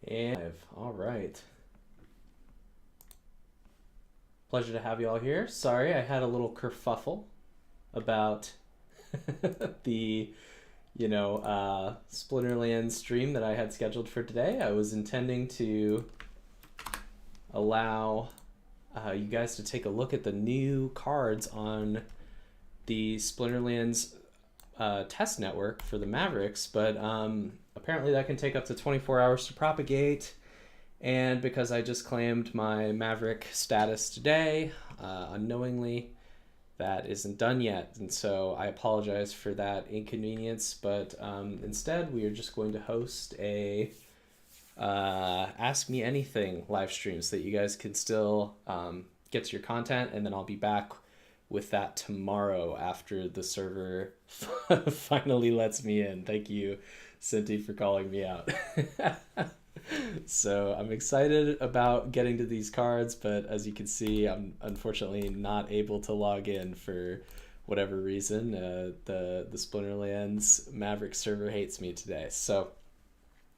And all right. Pleasure to have you all here. Sorry, I had a little kerfuffle about the, Splinterland stream that I had scheduled for today. I was intending to allow you guys to take a look at the new cards on the Splinterlands test network for the Mavericks, but apparently that can take up to 24 hours to propagate. And because I just claimed my Maverick status today, unknowingly, that isn't done yet. And so I apologize for that inconvenience, but instead we are just going to host a Ask Me Anything live stream so that you guys can still get to your content, and then I'll be back with that tomorrow after the server finally lets me in. Thank you, Cindy, for calling me out. So I'm excited about getting to these cards, but as you can see, I'm unfortunately not able to log in for whatever reason. The Splinterlands Maverick server hates me today. So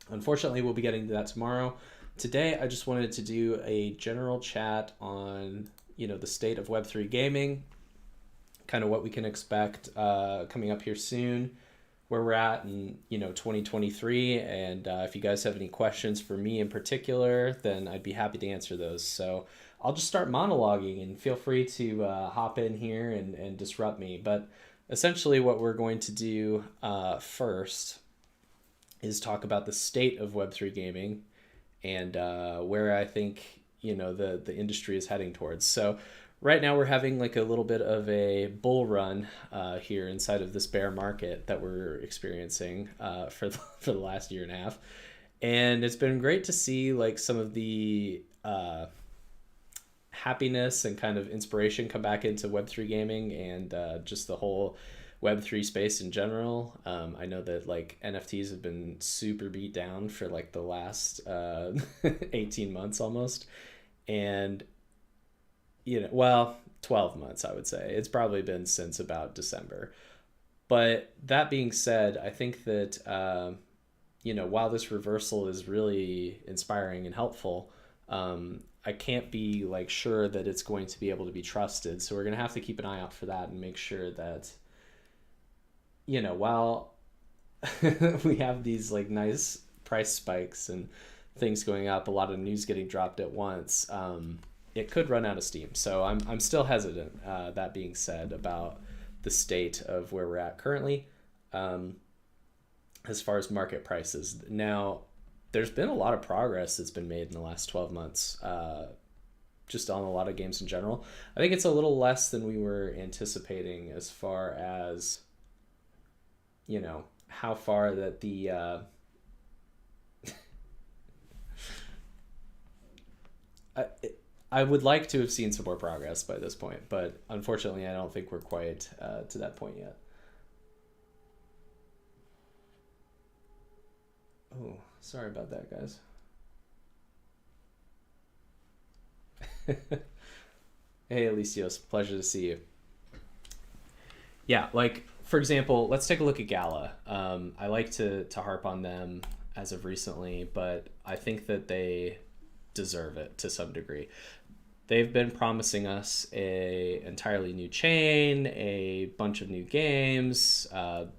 unfortunately, we'll be getting to that tomorrow. Today, I just wanted to do a general chat on, the state of Web3 gaming, kind of what we can expect coming up here soon, where we're at in 2023, and if you guys have any questions for me in particular, then I'd be happy to answer those. So I'll just start monologuing, and feel free to hop in here and disrupt me. But essentially what we're going to do first is talk about the state of Web3 gaming and where I think the industry is heading towards. So right now we're having like a little bit of a bull run here inside of this bear market that we're experiencing for the last year and a half, and it's been great to see like some of the happiness and kind of inspiration come back into Web3 gaming and just the whole Web3 space in general. I know that like NFTs have been super beat down for like the last 18 months almost, and 12 months, I would say. It's probably been since about December. But that being said, I think that, while this reversal is really inspiring and helpful, I can't be like sure that it's going to be able to be trusted. So we're going to have to keep an eye out for that and make sure that, while we have these like nice price spikes and things going up, a lot of news getting dropped at once, it could run out of steam. So I'm still hesitant, that being said, about the state of where we're at currently as far as market prices. Now, there's been a lot of progress that's been made in the last 12 months, just on a lot of games in general. I think it's a little less than we were anticipating as far as, how far that the... I would like to have seen some more progress by this point, but unfortunately, I don't think we're quite to that point yet. Oh, sorry about that, guys. Hey, Alicios, pleasure to see you. Yeah, like, for example, let's take a look at Gala. I like to harp on them as of recently, but I think that they deserve it to some degree. They've been promising us a entirely new chain, a bunch of new games.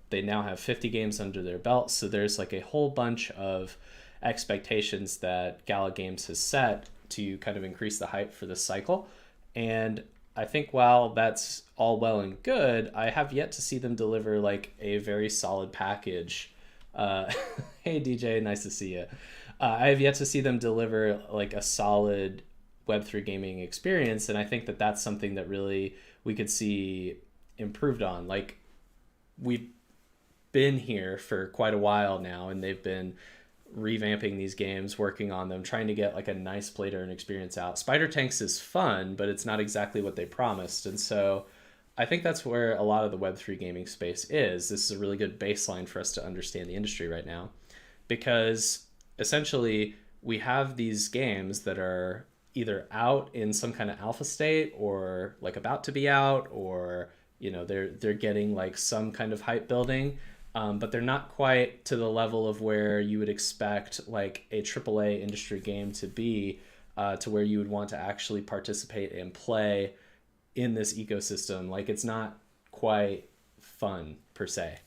They now have 50 games under their belt, so there's like a whole bunch of expectations that Gala Games has set to kind of increase the hype for this cycle. And I think while that's all well and good, I have yet to see them deliver like a very solid package. Hey DJ, nice to see you. I have yet to see them deliver like a solid Web3 gaming experience, and I think that that's something that really we could see improved on. Like, we've been here for quite a while now, and they've been revamping these games, working on them, trying to get like a nice play to earn experience out. Spider Tanks is fun, but it's not exactly what they promised, and so I think that's where a lot of the Web3 gaming space is. This is a really good baseline for us to understand the industry right now, because essentially we have these games that are either out in some kind of alpha state or like about to be out, or they're getting like some kind of hype building, but they're not quite to the level of where you would expect like a AAA industry game to be, to where you would want to actually participate and play in this ecosystem. Like it's not quite fun per se,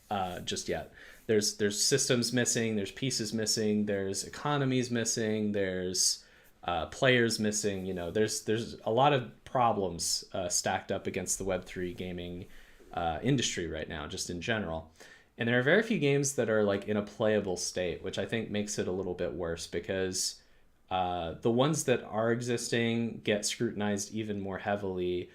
just yet. There's systems missing, there's pieces missing, there's economies missing, there's players missing. You know, there's a lot of problems stacked up against the Web3 gaming industry right now, just in general. And there are very few games that are like in a playable state, which I think makes it a little bit worse, because the ones that are existing get scrutinized even more heavily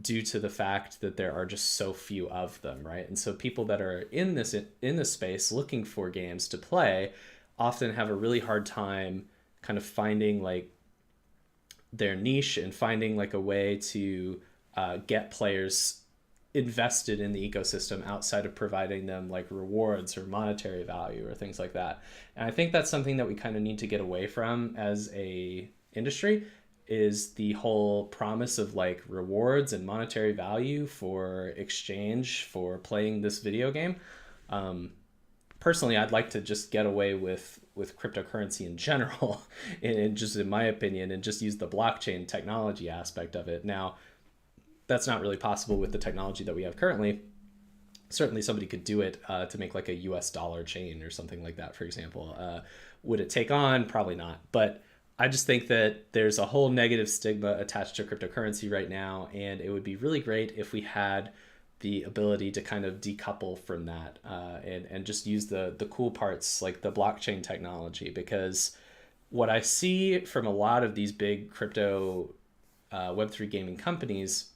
due to the fact that there are just so few of them, right? And so people that are in this space looking for games to play often have a really hard time kind of finding like their niche and finding like a way to get players invested in the ecosystem outside of providing them like rewards or monetary value or things like that. And I think that's something that we kind of need to get away from as a industry, is the whole promise of like rewards and monetary value for exchange for playing this video game. Personally, I'd like to just get away with cryptocurrency in general, and just in my opinion, and just use the blockchain technology aspect of it. Now, that's not really possible with the technology that we have currently. Certainly somebody could do it to make like a US dollar chain or something like that, for example. Would it take on? Probably not. But I just think that there's a whole negative stigma attached to cryptocurrency right now, and it would be really great if we had the ability to kind of decouple from that, and just use the cool parts like the blockchain technology. Because what I see from a lot of these big crypto Web3 gaming companies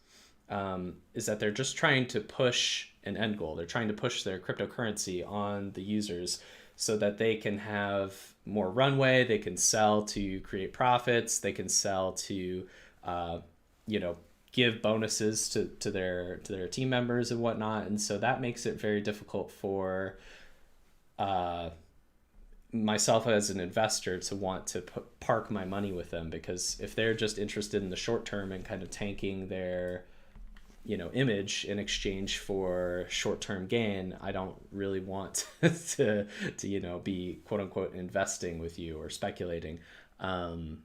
is that they're just trying to push an end goal. They're trying to push their cryptocurrency on the users so that they can have more runway, they can sell to create profits, they can sell to, give bonuses to their team members and whatnot. And so that makes it very difficult for myself as an investor to want to park my money with them, because if they're just interested in the short term and kind of tanking their image in exchange for short-term gain, I don't really want to be quote unquote investing with you or speculating. And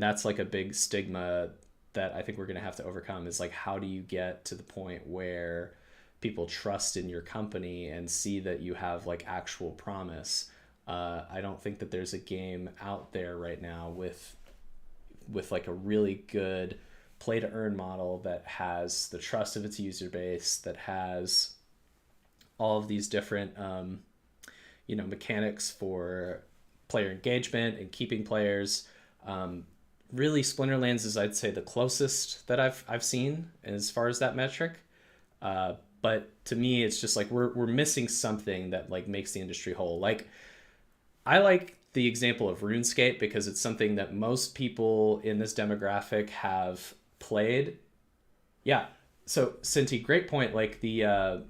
that's like a big stigma that I think we're going to have to overcome, is like, how do you get to the point where people trust in your company and see that you have like actual promise? I don't think that there's a game out there right now with like a really good play to earn model that has the trust of its user base, that has all of these different mechanics for player engagement and keeping players. Really, Splinterlands is, I'd say, the closest that I've seen as far as that metric. But to me, it's just like we're missing something that like makes the industry whole. Like, I like the example of RuneScape because it's something that most people in this demographic have played. Yeah. So Cinti, great point. Like the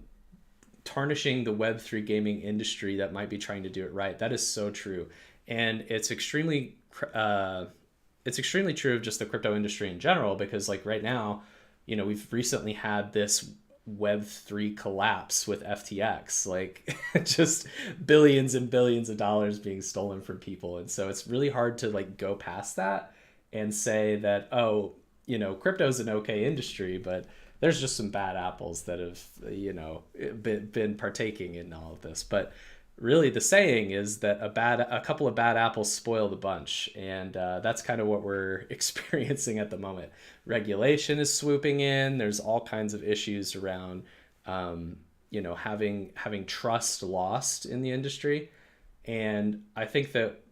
tarnishing the Web3 gaming industry that might be trying to do it right. That is so true. And it's extremely true of just the crypto industry in general, because like right now, we've recently had this Web3 collapse with FTX, like just billions and billions of dollars being stolen from people. And so it's really hard to like go past that and say that, oh, crypto is an okay industry, but there's just some bad apples that have, been partaking in all of this. But really the saying is that a couple of bad apples spoil the bunch. And that's kind of what we're experiencing at the moment. Regulation is swooping in. There's all kinds of issues around, having trust lost in the industry. And I think that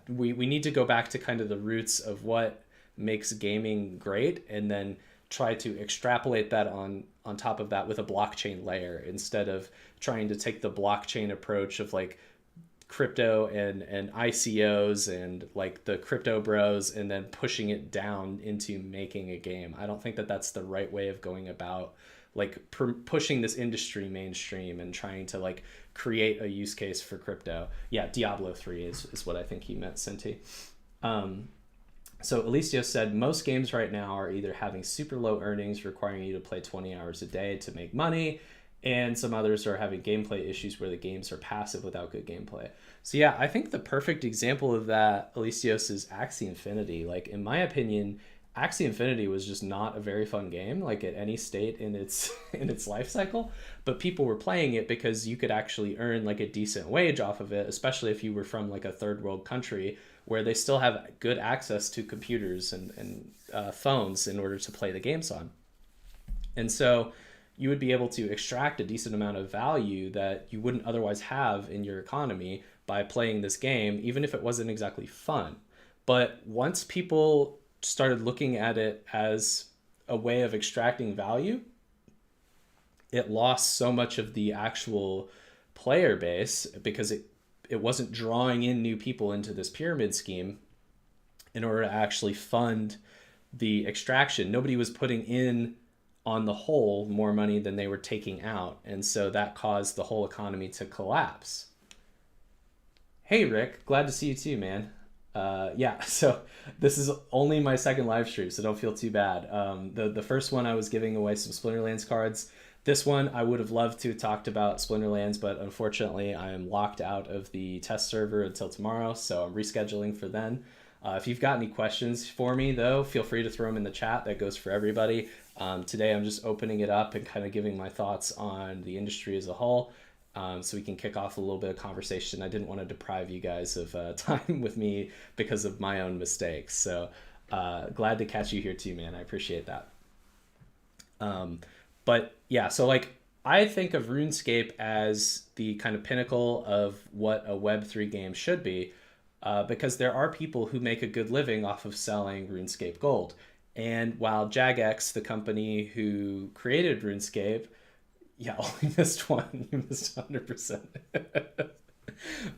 we need to go back to kind of the roots of what makes gaming great, and then try to extrapolate that on top of that with a blockchain layer, instead of trying to take the blockchain approach of like crypto and ICOs and like the crypto bros and then pushing it down into making a game. I don't think that that's the right way of going about like pushing this industry mainstream and trying to like create a use case for crypto. Yeah, Diablo 3 is what I think he meant, Cinti. So Alicio said, most games right now are either having super low earnings, requiring you to play 20 hours a day to make money, and some others are having gameplay issues where the games are passive without good gameplay. So yeah, I think the perfect example of that, Alicios, is Axie Infinity. Like in my opinion, Axie Infinity was just not a very fun game, like at any state in its in its life cycle. But people were playing it because you could actually earn like a decent wage off of it, especially if you were from like a third world country where they still have good access to computers and phones in order to play the games on. And so you would be able to extract a decent amount of value that you wouldn't otherwise have in your economy by playing this game, even if it wasn't exactly fun. But once people started looking at it as a way of extracting value, it lost so much of the actual player base because it wasn't drawing in new people into this pyramid scheme in order to actually fund the extraction. Nobody was putting in, on the whole, more money than they were taking out. And so that caused the whole economy to collapse. Hey, Rick, glad to see you too, man. Yeah, so this is only my second live stream, so don't feel too bad. The first one I was giving away some Splinterlands cards. This one I would have loved to have talked about Splinterlands, but unfortunately I am locked out of the test server until tomorrow, so I'm rescheduling for then. If you've got any questions for me, though, feel free to throw them in the chat. That goes for everybody. Today I'm just opening it up and kind of giving my thoughts on the industry as a whole. So we can kick off a little bit of conversation. I didn't want to deprive you guys of time with me because of my own mistakes. So glad to catch you here too, man. I appreciate that. But yeah, so like I think of RuneScape as the kind of pinnacle of what a Web3 game should be, because there are people who make a good living off of selling RuneScape Gold. And while Jagex, the company who created RuneScape, yeah, only missed one. You missed 100%.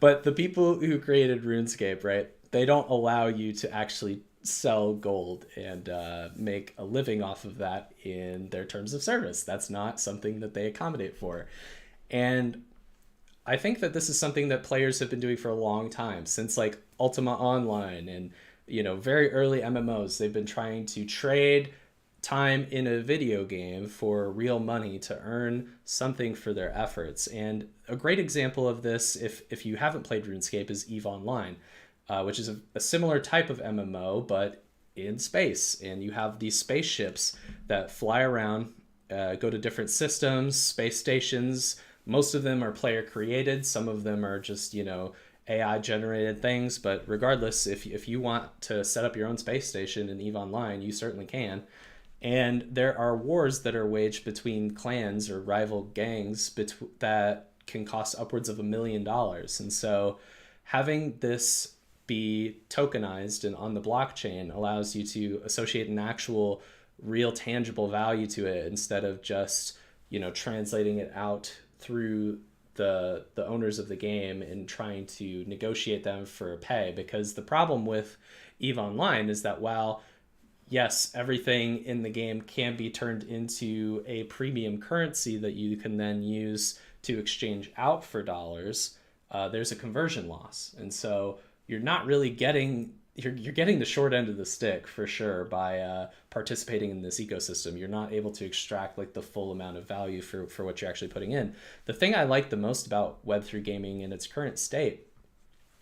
But the people who created RuneScape, right, they don't allow you to actually sell gold and make a living off of that in their terms of service. That's not something that they accommodate for. And I think that this is something that players have been doing for a long time, since like Ultima Online and, you know, very early MMOs. They've been trying to trade time in a video game for real money to earn something for their efforts. And a great example of this, if you haven't played RuneScape, is EVE Online, which is a similar type of MMO, but in space. And you have these spaceships that fly around, go to different systems, space stations. Most of them are player created. Some of them are just, you know, AI generated things. But regardless, if you want to set up your own space station in EVE Online, you certainly can. And there are wars that are waged between clans or rival gangs that can cost upwards of $1 million. And so having this be tokenized and on the blockchain allows you to associate an actual real tangible value to it, instead of just, you know, translating it out through the owners of the game and trying to negotiate them for pay. Because the problem with EVE Online is that while yes, everything in the game can be turned into a premium currency that you can then use to exchange out for dollars, there's a conversion loss. And so you're not really getting, you're getting the short end of the stick for sure by participating in this ecosystem. You're not able to extract like the full amount of value for what you're actually putting in. The thing I like the most about Web3 gaming in its current state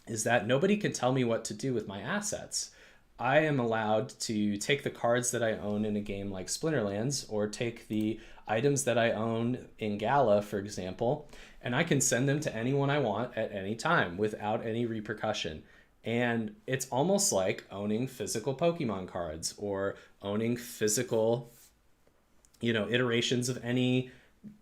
is that nobody can tell me what to do with my assets. I am allowed to take the cards that I own in a game like Splinterlands, or take the items that I own in Gala, for example, and I can send them to anyone I want at any time without any repercussion. And it's almost like owning physical Pokemon cards, or owning physical, you know, iterations of any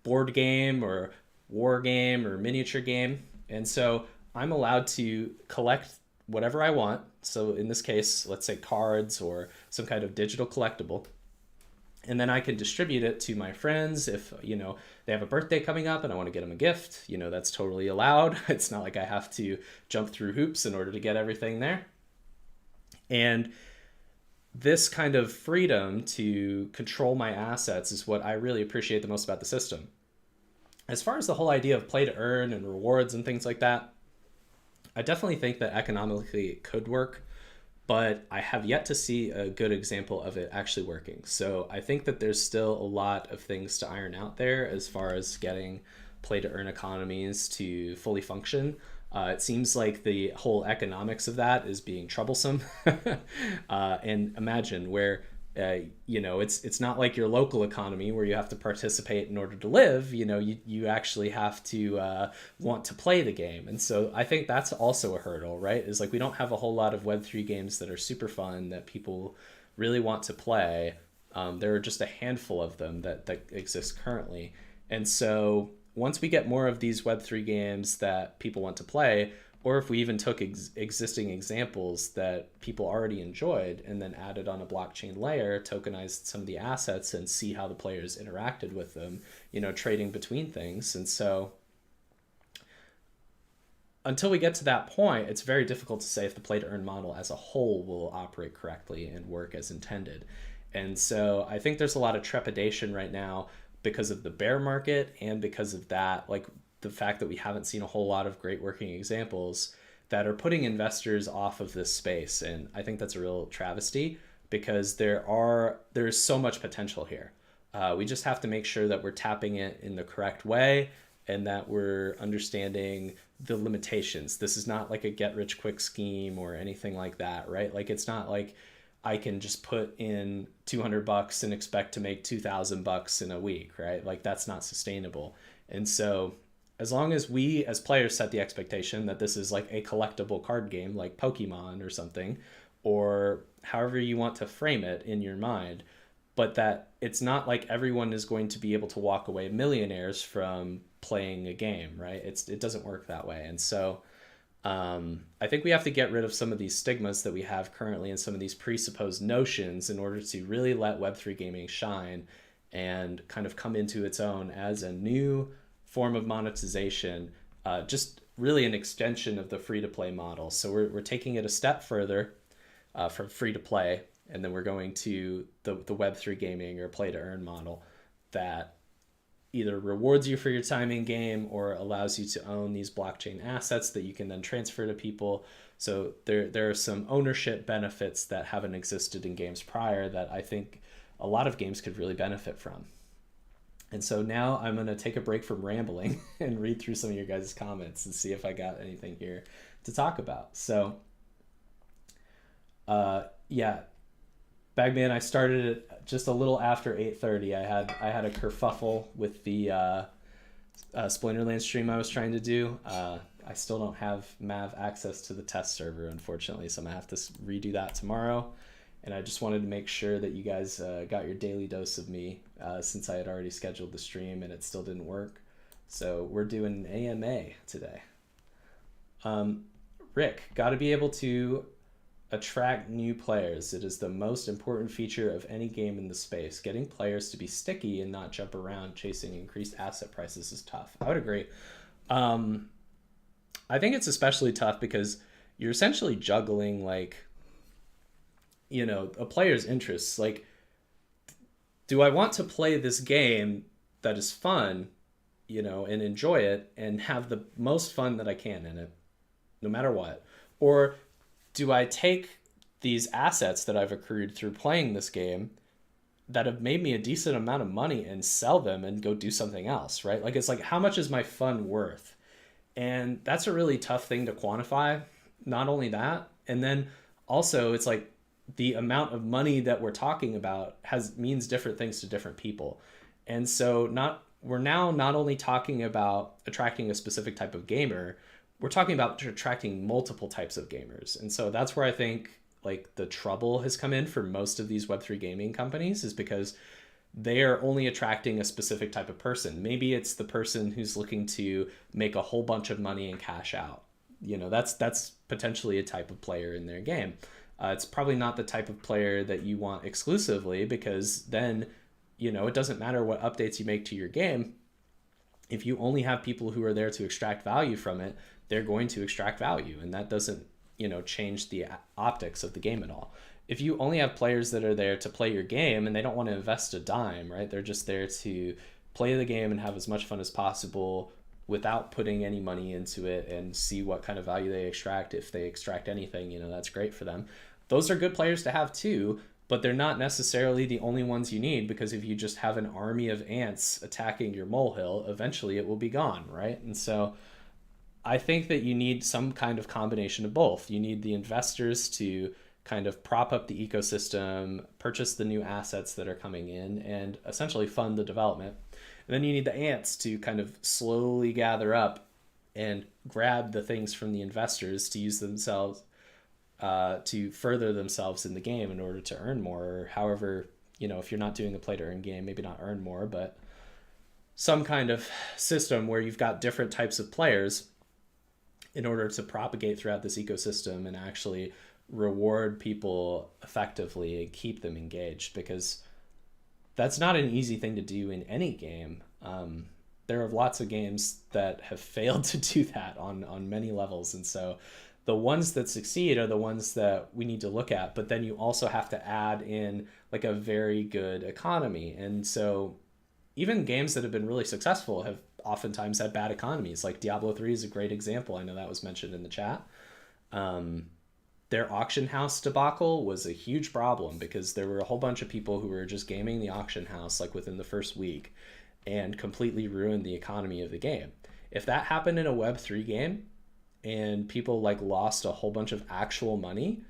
board game or war game or miniature game. And so I'm allowed to collect whatever I want. So in this case, let's say cards or some kind of digital collectible. And then I can distribute it to my friends. If, you know, they have a birthday coming up and I want to get them a gift, you know, that's totally allowed. It's not like I have to jump through hoops in order to get everything there. And this kind of freedom to control my assets is what I really appreciate the most about the system. As far as the whole idea of play to earn and rewards and things like that, I definitely think that economically it could work, but I have yet to see a good example of it actually working. So I think that there's still a lot of things to iron out there as far as getting play to earn economies to fully function. It seems like the whole economics of that is being troublesome. And imagine where it's not like your local economy where you have to participate in order to live. You actually have to want to play the game. And so I think that's also a hurdle, right? Is like we don't have a whole lot of Web3 games that are super fun that people really want to play. There are just a handful of them that exist currently. And so once we get more of these Web3 games that people want to play, or if we even took existing examples that people already enjoyed and then added on a blockchain layer, tokenized some of the assets and see how the players interacted with them, trading between things. And so until we get to that point, it's very difficult to say if the play to earn model as a whole will operate correctly and work as intended. And so I think there's a lot of trepidation right now because of the bear market and because of that, like the fact that we haven't seen a whole lot of great working examples that are putting investors off of this space. And I think that's a real travesty because there's so much potential here. We just have to make sure that we're tapping it in the correct way and that we're understanding the limitations. This is not like a get rich quick scheme or anything like that, right? Like it's not like I can just put in $200 and expect to make $2,000 in a week, right? Like that's not sustainable. And so as long as we as players set the expectation that this is like a collectible card game like Pokemon or something, or however you want to frame it in your mind, but that it's not like everyone is going to be able to walk away millionaires from playing a game, right? It doesn't work that way. And so I think we have to get rid of some of these stigmas that we have currently and some of these presupposed notions in order to really let Web3 gaming shine and kind of come into its own as a new form of monetization, just really an extension of the free-to-play model. So we're taking it a step further from free-to-play, and then we're going to the Web3 gaming or play-to-earn model that either rewards you for your time in game or allows you to own these blockchain assets that you can then transfer to people. So there are some ownership benefits that haven't existed in games prior that I think a lot of games could really benefit from. And so now I'm going to take a break from rambling and read through some of your guys' comments and see if I got anything here to talk about. So, yeah, Bagman, I started it just a little after 8:30. I had a kerfuffle with the Splinterland stream I was trying to do. I still don't have Mav access to the test server, unfortunately, so I'm going to have to redo that tomorrow. And I just wanted to make sure that you guys got your daily dose of me since I had already scheduled the stream and it still didn't work. So we're doing an AMA today. Rick, got to be able to attract new players. It is the most important feature of any game in the space. Getting players to be sticky and not jump around chasing increased asset prices is tough. I would agree. I think it's especially tough because you're essentially juggling like, a player's interests. Like, do I want to play this game that is fun, and enjoy it and have the most fun that I can in it, no matter what? Or do I take these assets that I've accrued through playing this game that have made me a decent amount of money and sell them and go do something else, right? Like, it's like, how much is my fun worth? And that's a really tough thing to quantify. Not only that, and then also it's like, the amount of money that we're talking about means different things to different people. And so we're now not only talking about attracting a specific type of gamer, we're talking about attracting multiple types of gamers. And so that's where I think like the trouble has come in for most of these Web3 gaming companies, is because they are only attracting a specific type of person. Maybe it's the person who's looking to make a whole bunch of money and cash out. That's potentially a type of player in their game. It's probably not the type of player that you want exclusively, because then, it doesn't matter what updates you make to your game. If you only have people who are there to extract value from it, they're going to extract value. And that doesn't, change the optics of the game at all. If you only have players that are there to play your game and they don't want to invest a dime, right? They're just there to play the game and have as much fun as possible without putting any money into it and see what kind of value they extract. If they extract anything, that's great for them. those are good players to have too, but they're not necessarily the only ones you need, because if you just have an army of ants attacking your molehill, eventually it will be gone, right? And so I think that you need some kind of combination of both. You need the investors to kind of prop up the ecosystem, purchase the new assets that are coming in, and essentially fund the development. And then you need the ants to kind of slowly gather up and grab the things from the investors to use themselves, to further themselves in the game in order to earn more. Or however, if you're not doing a play to earn game, maybe not earn more, but some kind of system where you've got different types of players in order to propagate throughout this ecosystem and actually reward people effectively and keep them engaged, because that's not an easy thing to do in any game. There are lots of games that have failed to do that on many levels. And so the ones that succeed are the ones that we need to look at, but then you also have to add in like a very good economy. And so even games that have been really successful have oftentimes had bad economies. Like Diablo 3 is a great example. I know that was mentioned in the chat. Their auction house debacle was a huge problem because there were a whole bunch of people who were just gaming the auction house like within the first week and completely ruined the economy of the game. If that happened in a Web3 game and people like lost a whole bunch of actual money,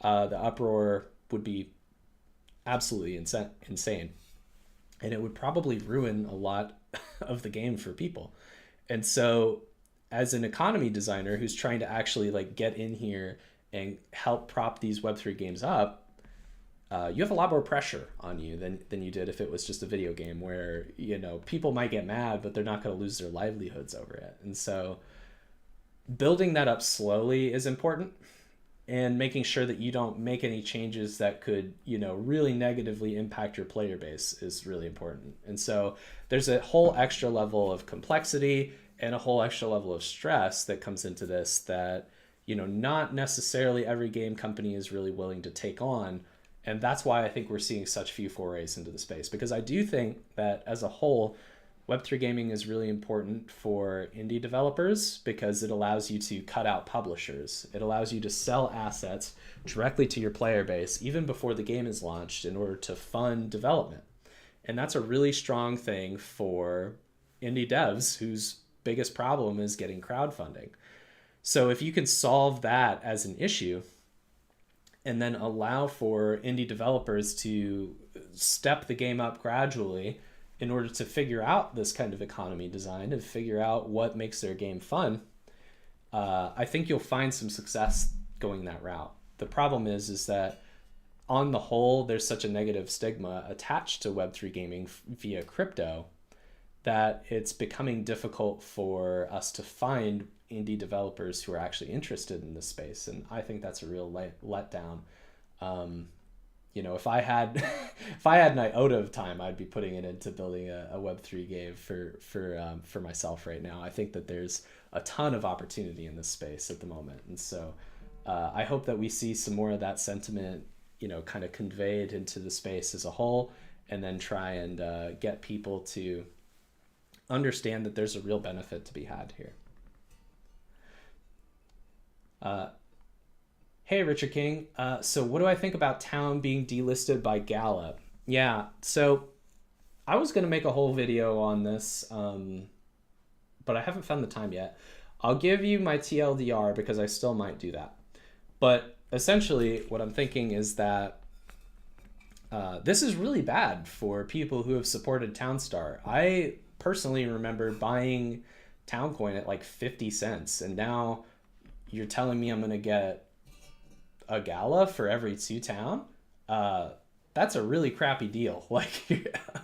the uproar would be absolutely insane. And it would probably ruin a lot of the game for people. And so as an economy designer who's trying to actually like get in here and help prop these Web3 games up, you have a lot more pressure on you than you did if it was just a video game where, people might get mad, but they're not going to lose their livelihoods over it. And so building that up slowly is important, and making sure that you don't make any changes that could, really negatively impact your player base is really important. And so there's a whole extra level of complexity and a whole extra level of stress that comes into this that, not necessarily every game company is really willing to take on. And that's why I think we're seeing such few forays into the space, because I do think that as a whole, Web3 gaming is really important for indie developers because it allows you to cut out publishers. It allows you to sell assets directly to your player base even before the game is launched in order to fund development. And that's a really strong thing for indie devs whose biggest problem is getting crowdfunding. So if you can solve that as an issue and then allow for indie developers to step the game up gradually in order to figure out this kind of economy design and figure out what makes their game fun, I think you'll find some success going that route. The problem is that on the whole, there's such a negative stigma attached to Web3 gaming via crypto that it's becoming difficult for us to find indie developers who are actually interested in this space. And I think that's a real letdown. If I had an iota of time, I'd be putting it into building a Web3 game for myself right now. I think that there's a ton of opportunity in this space at the moment. And so I hope that we see some more of that sentiment, kind of conveyed into the space as a whole, and then try and get people to understand that there's a real benefit to be had here. Hey, Richard King. So what do I think about Town being delisted by Gala? Yeah, so I was going to make a whole video on this, but I haven't found the time yet. I'll give you my TLDR because I still might do that. But essentially what I'm thinking is that this is really bad for people who have supported Townstar. I personally remember buying Towncoin at like 50 cents, and now you're telling me I'm going to get a Gala for every 2 Town? That's a really crappy deal. Like,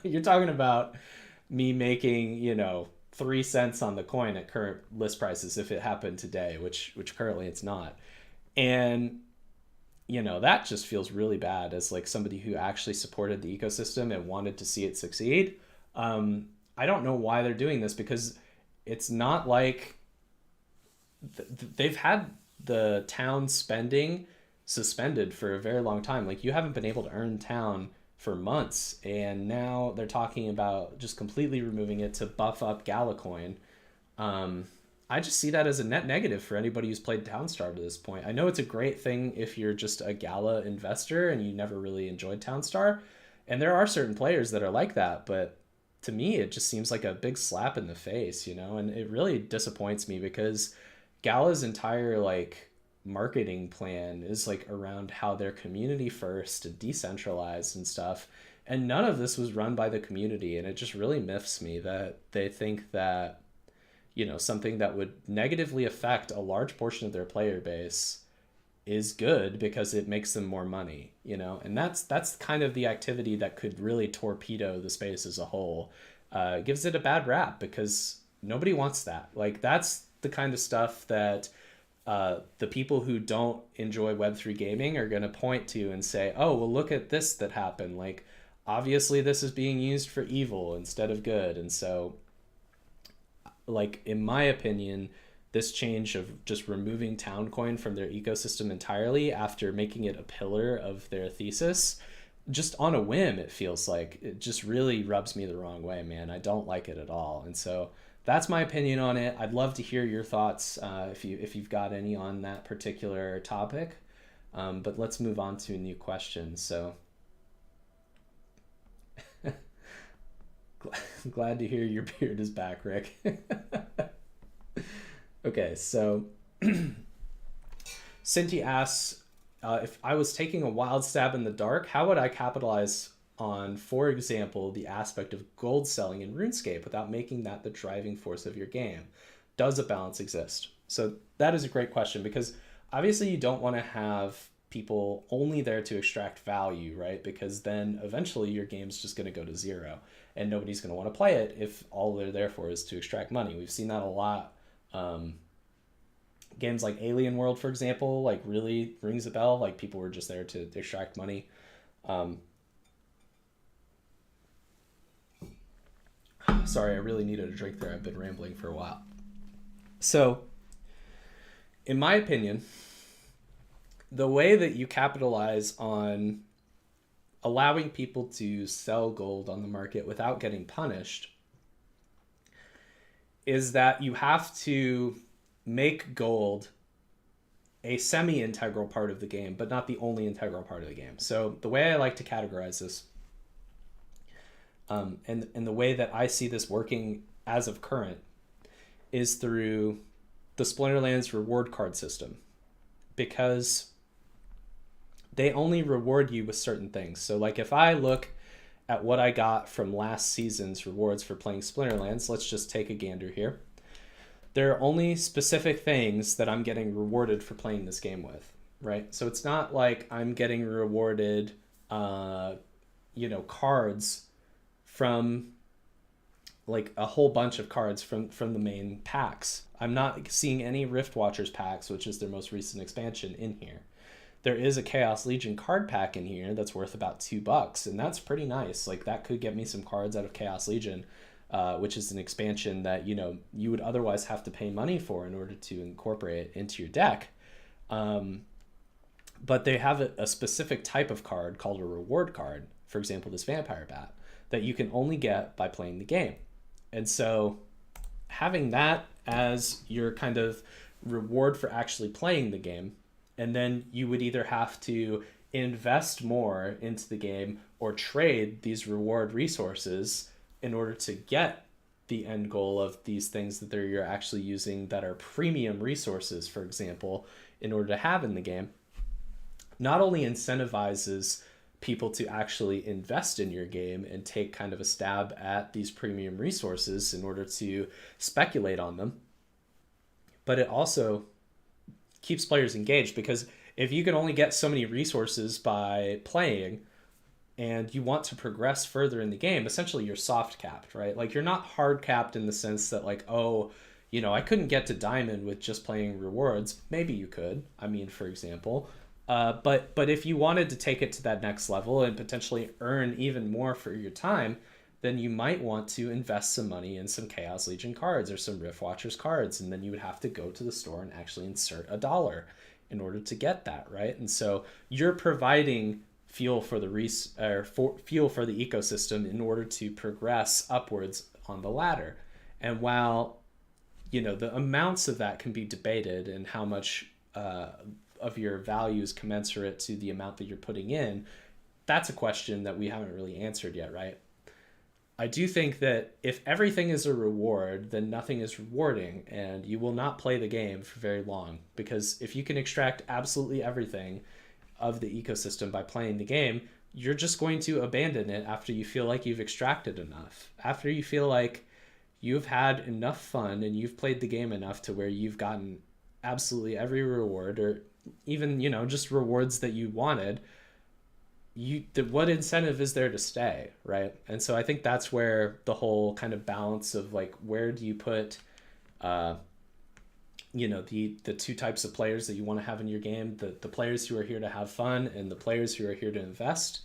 you're talking about me making, 3 cents on the coin at current list prices if it happened today, which currently it's not. And, that just feels really bad as like somebody who actually supported the ecosystem and wanted to see it succeed. I don't know why they're doing this, because it's not like they've had the Town spending suspended for a very long time. Like, you haven't been able to earn Town for months, and now they're talking about just completely removing it to buff up Gala coin. I just see that as a net negative for anybody who's played Townstar to this point. I know it's a great thing if you're just a Gala investor and you never really enjoyed Townstar, and there are certain players that are like that, but to me it just seems like a big slap in the face, you know, and it really disappoints me because Gala's entire like marketing plan is like around how they're community first and decentralized and stuff. And none of this was run by the community, and it just really miffs me that they think that, you know, something that would negatively affect a large portion of their player base is good because it makes them more money, you know. And that's kind of the activity that could really torpedo the space as a whole. Gives it a bad rap because nobody wants that. Like that's the kind of stuff that the people who don't enjoy Web3 gaming are going to point to and say, oh, well, look at this that happened. Like, obviously this is being used for evil instead of good. And so, like, in my opinion, this change of just removing Towncoin from their ecosystem entirely after making it a pillar of their thesis, just on a whim, it feels like it just really rubs me the wrong way, man. I don't like it at all. And so that's my opinion on it. I'd love to hear your thoughts if you've got any on that particular topic. But let's move on to a new question. So glad to hear your beard is back, Rick. Okay, so Cinti asks, if I was taking a wild stab in the dark, how would I capitalize on, for example, the aspect of gold selling in RuneScape without making that the driving force of your game? Does a balance exist? So that is a great question, because obviously you don't want to have people only there to extract value, right? Because then eventually your game's just going to go to zero and nobody's going to want to play it if all they're there for is to extract money. We've seen that a lot. Games like Alien World, for example, like really rings a bell. Like people were just there to extract money. Sorry, I really needed a drink there. I've been rambling for a while. So, in my opinion, the way that you capitalize on allowing people to sell gold on the market without getting punished is that you have to make gold a semi-integral part of the game, but not the only integral part of the game. So the way I like to categorize this, and the way that I see this working as of current, is through the Splinterlands reward card system, because they only reward you with certain things. So like if I look at what I got from last season's rewards for playing Splinterlands, let's just take a gander here. There are only specific things that I'm getting rewarded for playing this game with, right? So it's not like I'm getting rewarded, cards from like a whole bunch of cards from the main packs. I'm not seeing any Rift Watchers packs, which is their most recent expansion, in here. There is a Chaos Legion card pack in here that's worth about $2, and that's pretty nice. Like that could get me some cards out of Chaos Legion, which is an expansion that, you know, you would otherwise have to pay money for in order to incorporate it into your deck. But they have a specific type of card called a reward card, for example, this Vampire Bat, that you can only get by playing the game. And so having that as your kind of reward for actually playing the game, and then you would either have to invest more into the game or trade these reward resources in order to get the end goal of these things that you're actually using that are premium resources, for example, in order to have in the game, not only incentivizes people to actually invest in your game and take kind of a stab at these premium resources in order to speculate on them, but it also keeps players engaged, because if you can only get so many resources by playing and you want to progress further in the game, essentially you're soft capped, right? Like you're not hard capped in the sense that like, oh, you know, I couldn't get to diamond with just playing rewards. Maybe you could, I mean, for example, but if you wanted to take it to that next level and potentially earn even more for your time, then you might want to invest some money in some Chaos Legion cards or some Rift Watchers cards, and then you would have to go to the store and actually insert $1 in order to get that, right? And so you're providing fuel for the fuel for the ecosystem in order to progress upwards on the ladder. And while the amounts of that can be debated, and how much of your value is commensurate to the amount that you're putting in. That's a question that we haven't really answered yet, right? I do think that if everything is a reward, then nothing is rewarding, and you will not play the game for very long. Because if you can extract absolutely everything of the ecosystem by playing the game, you're just going to abandon it after you feel like you've extracted enough. After you feel like you've had enough fun and you've played the game enough to where you've gotten absolutely every reward, or even, just rewards that you wanted, what incentive is there to stay, right? And so I think that's where the whole kind of balance of like, where do you put the two types of players that you want to have in your game, the players who are here to have fun and the players who are here to invest,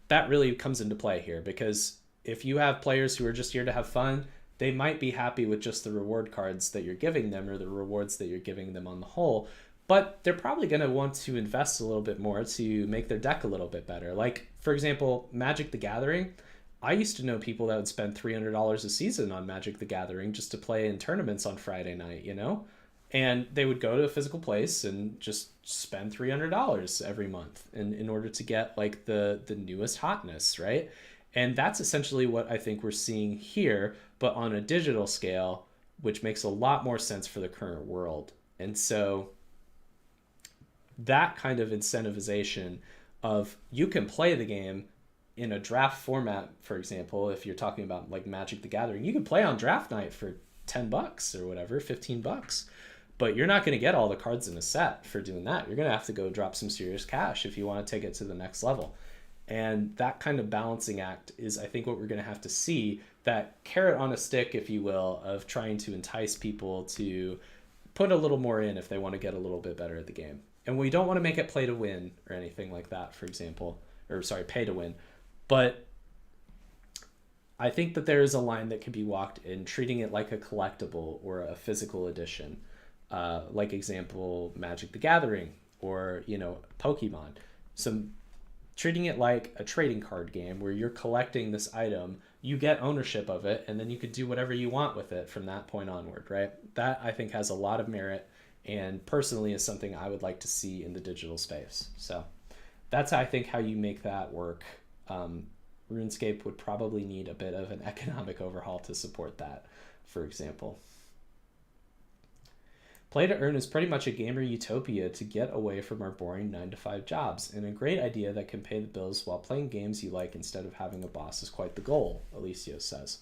that really comes into play here. Because if you have players who are just here to have fun, they might be happy with just the reward cards that you're giving them, or the rewards that you're giving them on the whole, but they're probably going to want to invest a little bit more to make their deck a little bit better. Like, for example, Magic the Gathering. I used to know people that would spend $300 a season on Magic the Gathering just to play in tournaments on Friday night, And they would go to a physical place and just spend $300 every month in order to get like the newest hotness, right? And that's essentially what I think we're seeing here, but on a digital scale, which makes a lot more sense for the current world. And so that kind of incentivization of, you can play the game in a draft format, for example, if you're talking about like Magic the Gathering, you can play on draft night for $10 or whatever, $15, but you're not going to get all the cards in a set for doing that. You're going to have to go drop some serious cash if you want to take it to the next level. And that kind of balancing act is, I think, what we're going to have to see, that carrot on a stick, if you will, of trying to entice people to put a little more in if they want to get a little bit better at the game. And we don't want to make it play to win or anything like that, for example, or sorry, pay to win. But I think that there is a line that can be walked in treating it like a collectible or a physical edition, like example, Magic the Gathering, or, Pokemon. So treating it like a trading card game where you're collecting this item, you get ownership of it, and then you could do whatever you want with it from that point onward, right? That, I think, has a lot of merit, and personally is something I would like to see in the digital space. So that's, I think, how you make that work. RuneScape would probably need a bit of an economic overhaul to support that, for example. Play to earn is pretty much a gamer utopia to get away from our boring 9-to-5 jobs, and a great idea that can pay the bills while playing games you like instead of having a boss is quite the goal, Alicio says.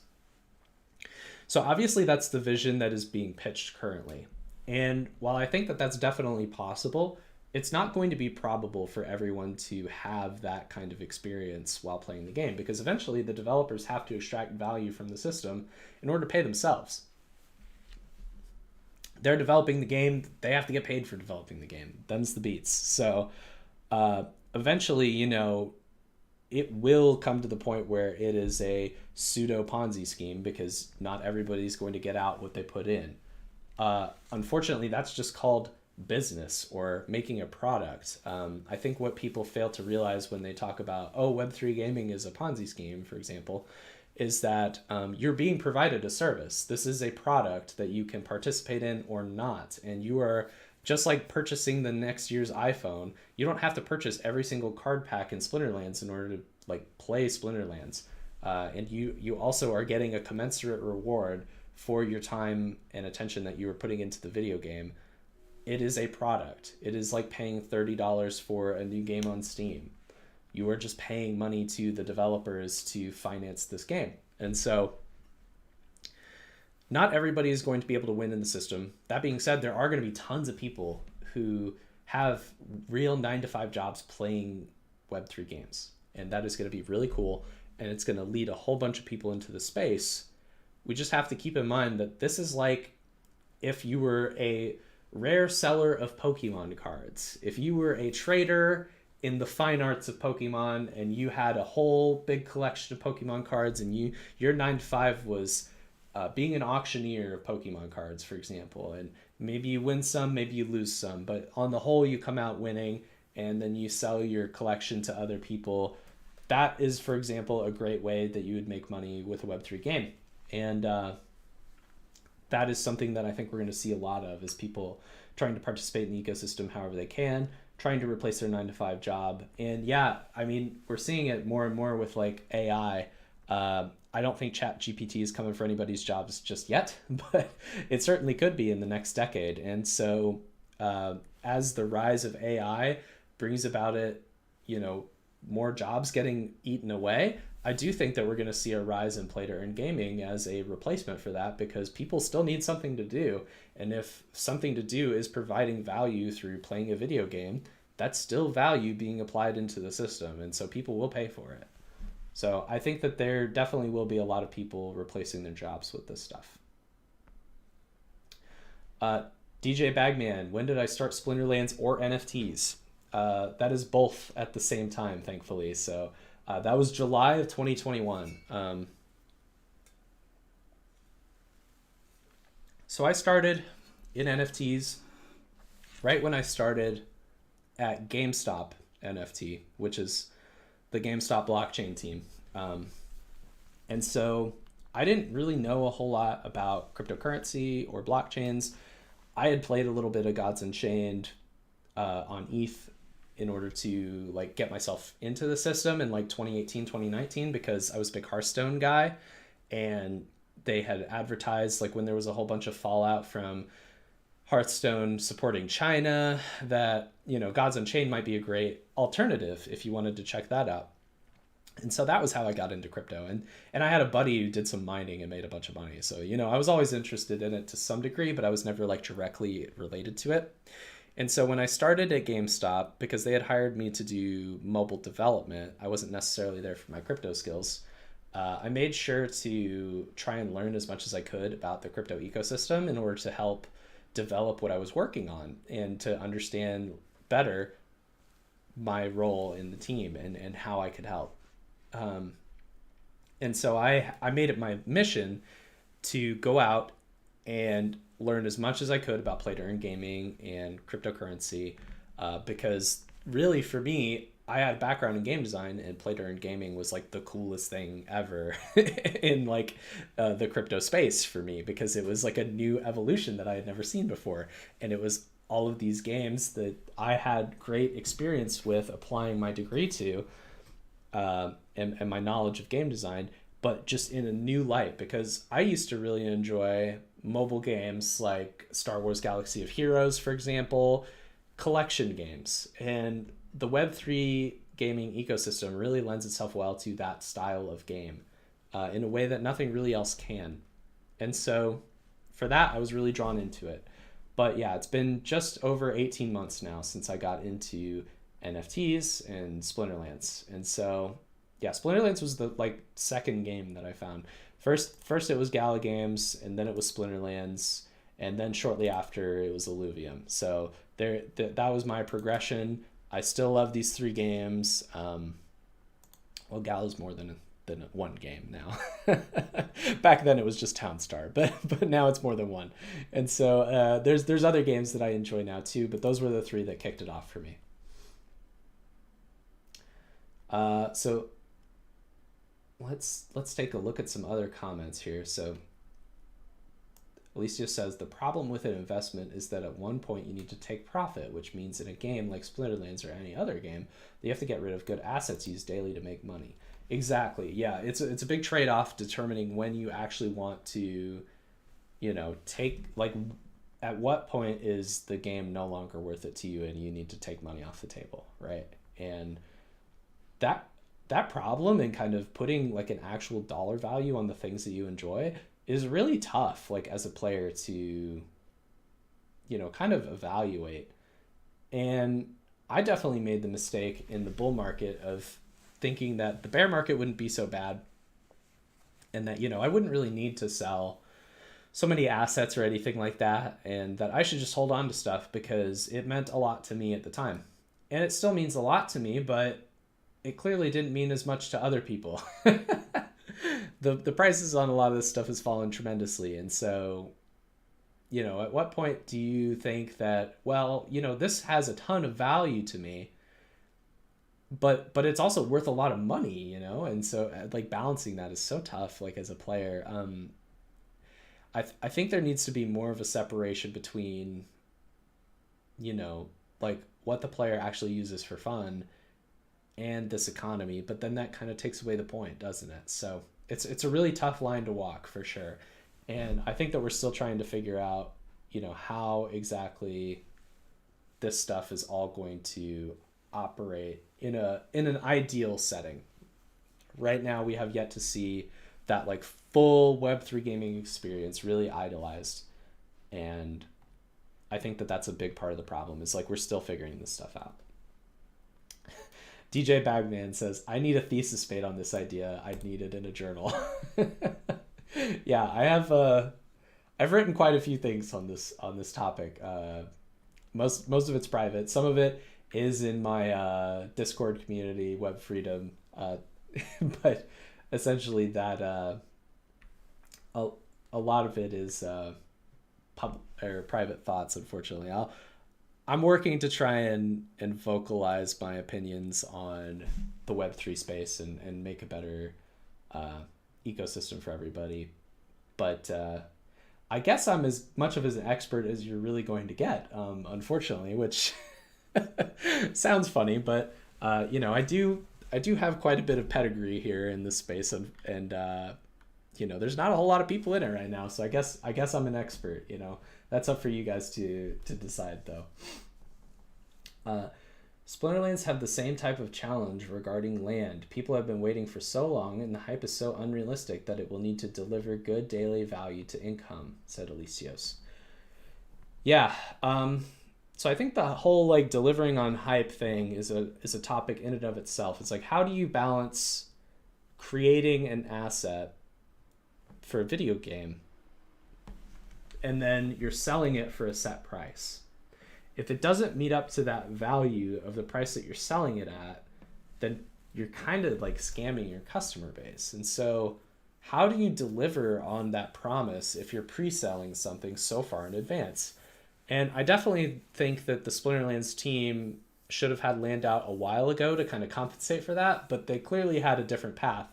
So obviously that's the vision that is being pitched currently. And while I think that that's definitely possible, it's not going to be probable for everyone to have that kind of experience while playing the game, because eventually the developers have to extract value from the system in order to pay themselves. They're developing the game, they have to get paid for developing the game. Them's the beats. So eventually, it will come to the point where it is a pseudo Ponzi scheme, because not everybody's going to get out what they put in. Unfortunately, that's just called business or making a product. I think what people fail to realize when they talk about, Web3 gaming is a Ponzi scheme, for example, is that you're being provided a service. This is a product that you can participate in or not. And you are, just like purchasing the next year's iPhone, you don't have to purchase every single card pack in Splinterlands in order to play Splinterlands. And you also are getting a commensurate reward for your time and attention that you were putting into the video game. It is a product. It is like paying $30 for a new game on Steam. You are just paying money to the developers to finance this game. And so not everybody is going to be able to win in the system. That being said, there are going to be tons of people who have real 9-to-5 jobs playing Web3 games. And that is going to be really cool. And it's going to lead a whole bunch of people into the space. We just have to keep in mind that this is like if you were a rare seller of Pokemon cards. If you were a trader in the fine arts of Pokemon and you had a whole big collection of Pokemon cards, and your 9-to-5 was being an auctioneer of Pokemon cards, for example, and maybe you win some, maybe you lose some, but on the whole you come out winning, and then you sell your collection to other people. That is, for example, a great way that you would make money with a Web3 game. And that is something that I think we're going to see a lot of, is people trying to participate in the ecosystem however they can, trying to replace their 9 to 5 job. And yeah, I mean, we're seeing it more and more with like AI. I don't think Chat GPT is coming for anybody's jobs just yet, but it certainly could be in the next decade. And so as the rise of AI brings about it, you know, more jobs getting eaten away, I do think that we're going to see a rise in play to earn gaming as a replacement for that, because people still need something to do. And if something to do is providing value through playing a video game, that's still value being applied into the system. And so people will pay for it. So I think that there definitely will be a lot of people replacing their jobs with this stuff. DJ Bagman, when did I start Splinterlands or NFTs? That is both at the same time, thankfully. So that was July of 2021. So I started in NFTs right when I started at GameStop NFT, which is the GameStop blockchain team. And so I didn't really know a whole lot about cryptocurrency or blockchains. I had played a little bit of Gods Unchained on ETH in order to like get myself into the system in like 2018, 2019, because I was a big Hearthstone guy, and they had advertised like when there was a whole bunch of fallout from Hearthstone supporting China that, you know, Gods Unchained might be a great alternative if you wanted to check that out. And so that was how I got into crypto. And I had a buddy who did some mining and made a bunch of money. So, you know, I was always interested in it to some degree, but I was never like directly related to it. And so when I started at GameStop, because they had hired me to do mobile development, I wasn't necessarily there for my crypto skills. I made sure to try and learn as much as I could about the crypto ecosystem in order to help develop what I was working on and to understand better my role in the team and how I could help. And so I made it my mission to go out and learn as much as I could about play to earn gaming and cryptocurrency, because really for me, I had a background in game design, and play to earn gaming was like the coolest thing ever in like the crypto space for me, because it was like a new evolution that I had never seen before. And it was all of these games that I had great experience with applying my degree to, and my knowledge of game design, but just in a new light, because I used to really enjoy mobile games like Star Wars Galaxy of Heroes, for example, collection games. And the Web3 gaming ecosystem really lends itself well to that style of game in a way that nothing really else can. And so for that, I was really drawn into it. But yeah, it's been just over 18 months now since I got into NFTs and Splinterlands. And so yeah, Splinterlands was the like second game that I found. First it was Gala Games, and then it was Splinterlands, and then shortly after it was Illuvium. So that was my progression. I still love these three games. Well, Gala's more than one game now. Back then it was just Townstar, but now it's more than one. And so there's other games that I enjoy now too, but those were the three that kicked it off for me. So let's take a look at some other comments here. So Alicia says, the problem with an investment is that at one point you need to take profit, which means in a game like Splinterlands or any other game, you have to get rid of good assets used daily to make money. Exactly. Yeah, it's a big trade-off determining when you actually want to, you know, take, like, at what point is the game no longer worth it to you and you need to take money off the table, right? And that problem and kind of putting like an actual dollar value on the things that you enjoy is really tough, like as a player to, you know, kind of evaluate. And I definitely made the mistake in the bull market of thinking that the bear market wouldn't be so bad, and that, you know, I wouldn't really need to sell so many assets or anything like that, and that I should just hold on to stuff because it meant a lot to me at the time. And it still means a lot to me, but it clearly didn't mean as much to other people. The prices on a lot of this stuff has fallen tremendously. And so, you know, at what point do you think that, well, you know, this has a ton of value to me, but it's also worth a lot of money, you know? And so like balancing that is so tough, like as a player. I think there needs to be more of a separation between, you know, like what the player actually uses for fun and this economy, but then that kind of takes away the point, doesn't it? So it's a really tough line to walk for sure. And I think that we're still trying to figure out, you know, how exactly this stuff is all going to operate in an ideal setting. Right now we have yet to see that like full Web3 gaming experience really idolized. And I think that that's a big part of the problem, is like we're still figuring this stuff out. DJ Bagman says, I need a thesis made on this idea. I'd need it in a journal. Yeah, I've written quite a few things on this topic. Most of it's private. Some of it is in my Discord community, Web Freedom. But essentially that a lot of it is private thoughts, unfortunately. I'm working to try and vocalize my opinions on the Web3 space and make a better ecosystem for everybody. But I guess I'm as much of an expert as you're really going to get, unfortunately, which sounds funny, but you know, I do have quite a bit of pedigree here in this space, and you know, there's not a whole lot of people in it right now, so I guess I'm an expert. You know, that's up for you guys to decide, though. Splinterlands have the same type of challenge regarding land. People have been waiting for so long, and the hype is so unrealistic that it will need to deliver good daily value to income, said Alicios. Yeah, so I think the whole like delivering on hype thing is a topic in and of itself. It's like, how do you balance creating an asset for a video game and then you're selling it for a set price? If it doesn't meet up to that value of the price that you're selling it at, then you're kind of like scamming your customer base. And so how do you deliver on that promise if you're pre-selling something so far in advance? And I definitely think that the Splinterlands team should have had land out a while ago to kind of compensate for that, but they clearly had a different path.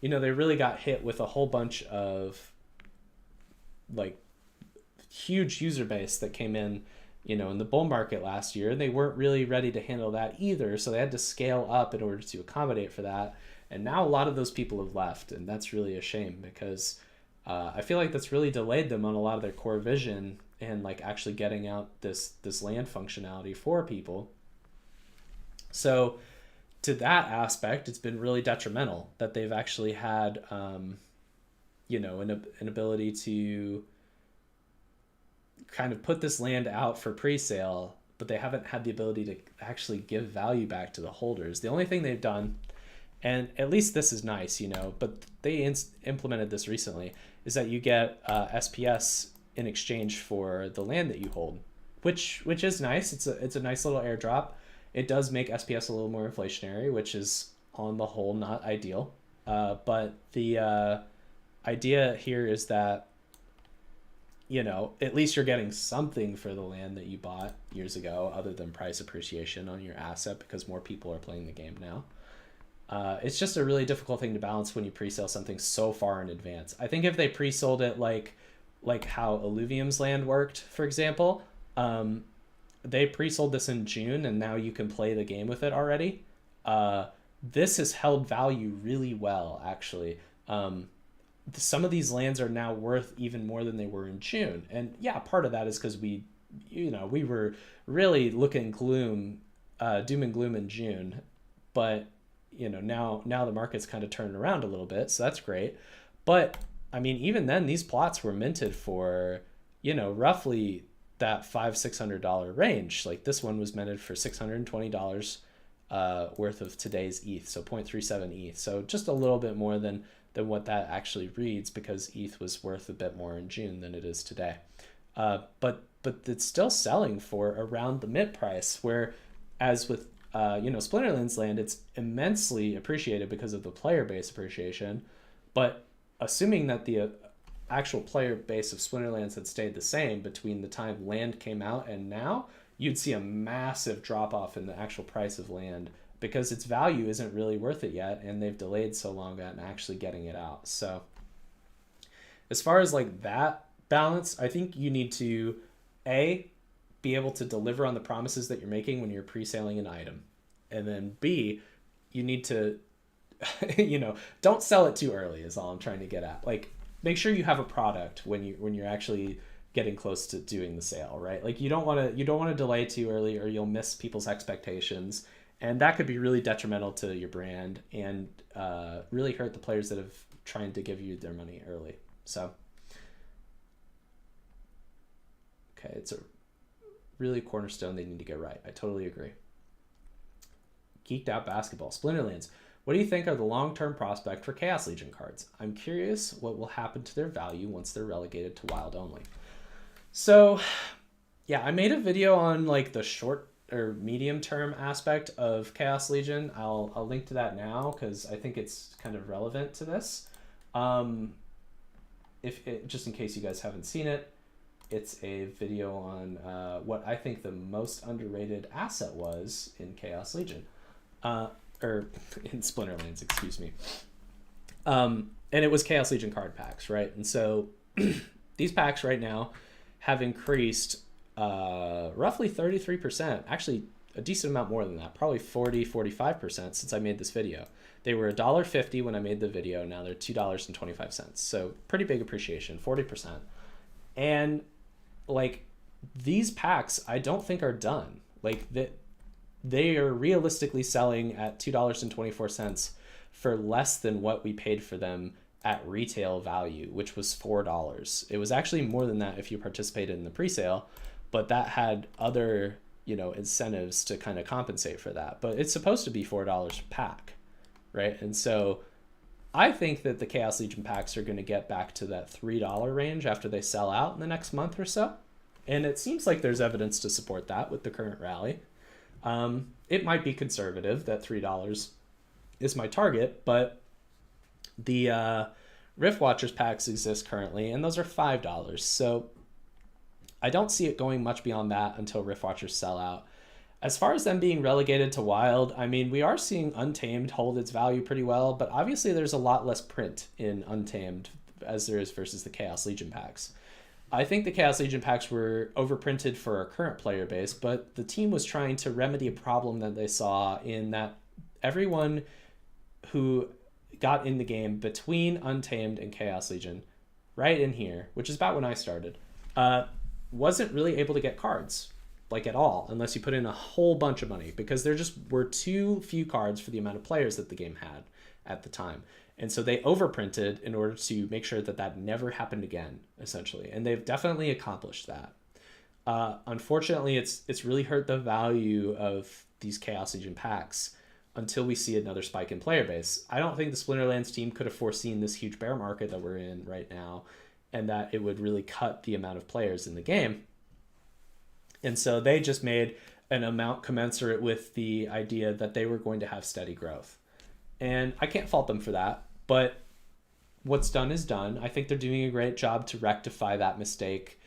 You know, they really got hit with a whole bunch of like huge user base that came in, you know, in the bull market last year. They weren't really ready to handle that either, so they had to scale up in order to accommodate for that. And now a lot of those people have left, and that's really a shame, because I feel like that's really delayed them on a lot of their core vision and like actually getting out this land functionality for people. So to that aspect, it's been really detrimental that they've actually had you know, an ability to kind of put this land out for pre-sale, but they haven't had the ability to actually give value back to the holders. The only thing they've done, and at least this is nice, you know, but they implemented this recently, is that you get SPS in exchange for the land that you hold, which is nice. It's a nice little airdrop. It does make SPS a little more inflationary, which is on the whole not ideal. But the idea here is that, you know, at least you're getting something for the land that you bought years ago, other than price appreciation on your asset, because more people are playing the game now. It's just a really difficult thing to balance when you pre-sell something so far in advance. I think if they pre-sold it like how Illuvium's land worked, for example, they pre-sold this in June and now you can play the game with it already. This has held value really well, actually. Some of these lands are now worth even more than they were in June. And yeah, part of that is because we were really looking doom and gloom in June, but you know, now the market's kind of turned around a little bit, so that's great. But I mean, even then, these plots were minted for, you know, roughly that $500-600 range. Like this one was minted for $620 worth of today's ETH, so 0.37 ETH. So just a little bit more than what that actually reads, because ETH was worth a bit more in June than it is today. But it's still selling for around the mint price, where as with you know, Splinterlands land, it's immensely appreciated because of the player base appreciation. But assuming that the actual player base of Splinterlands had stayed the same between the time land came out and now, you'd see a massive drop off in the actual price of land, because its value isn't really worth it yet, and they've delayed so long on actually getting it out. So as far as like that balance, I think you need to A, be able to deliver on the promises that you're making when you're pre-selling an item. And then B, you need to, don't sell it too early is all I'm trying to get at. Like, make sure you have a product when you're actually getting close to doing the sale, right? Like, you don't want to delay too early, or you'll miss people's expectations, and that could be really detrimental to your brand and really hurt the players that have trying to give you their money early. So, okay, it's a really cornerstone they need to get right. I totally agree. Geeked Out Basketball, Splinterlands. What do you think are the long-term prospect for Chaos Legion cards? I'm curious what will happen to their value once they're relegated to wild only. So, yeah, I made a video on like the short or medium term aspect of Chaos Legion. I'll link to that now because I think it's kind of relevant to this. Just in case you guys haven't seen it, it's a video on what I think the most underrated asset was in Chaos Legion. Or in Splinterlands, excuse me. And it was Chaos Legion card packs, right? And so these packs right now have increased roughly 33%, actually a decent amount more than that, probably 45% since I made this video. They were $1.50 when I made the video, now they're $2.25. So pretty big appreciation, 40%. And like, these packs I don't think are done. Like, they are realistically selling at $2.24 for less than what we paid for them at retail value, which was $4. It was actually more than that if you participated in the pre-sale, but that had other, incentives to kind of compensate for that. But it's supposed to be $4 a pack, right? And so I think that the Chaos Legion packs are going to get back to that $3 range after they sell out in the next month or so. And it seems like there's evidence to support that with the current rally. It might be conservative that $3 is my target, but the Rift Watchers packs exist currently, and those are $5. So I don't see it going much beyond that until Rift Watchers sell out. As far as them being relegated to Wild, I mean, we are seeing Untamed hold its value pretty well, but obviously there's a lot less print in Untamed as there is versus the Chaos Legion packs. I think the Chaos Legion packs were overprinted for our current player base, but the team was trying to remedy a problem that they saw in that everyone who got in the game between Untamed and Chaos Legion, right in here, which is about when I started, wasn't really able to get cards, like at all, unless you put in a whole bunch of money, because there just were too few cards for the amount of players that the game had at the time. And so they overprinted in order to make sure that that never happened again, essentially. And they've definitely accomplished that. Unfortunately, it's really hurt the value of these Chaos Legion packs until we see another spike in player base. I don't think the Splinterlands team could have foreseen this huge bear market that we're in right now, and that it would really cut the amount of players in the game. And so they just made an amount commensurate with the idea that they were going to have steady growth. And I can't fault them for that. But what's done is done. I think they're doing a great job to rectify that mistake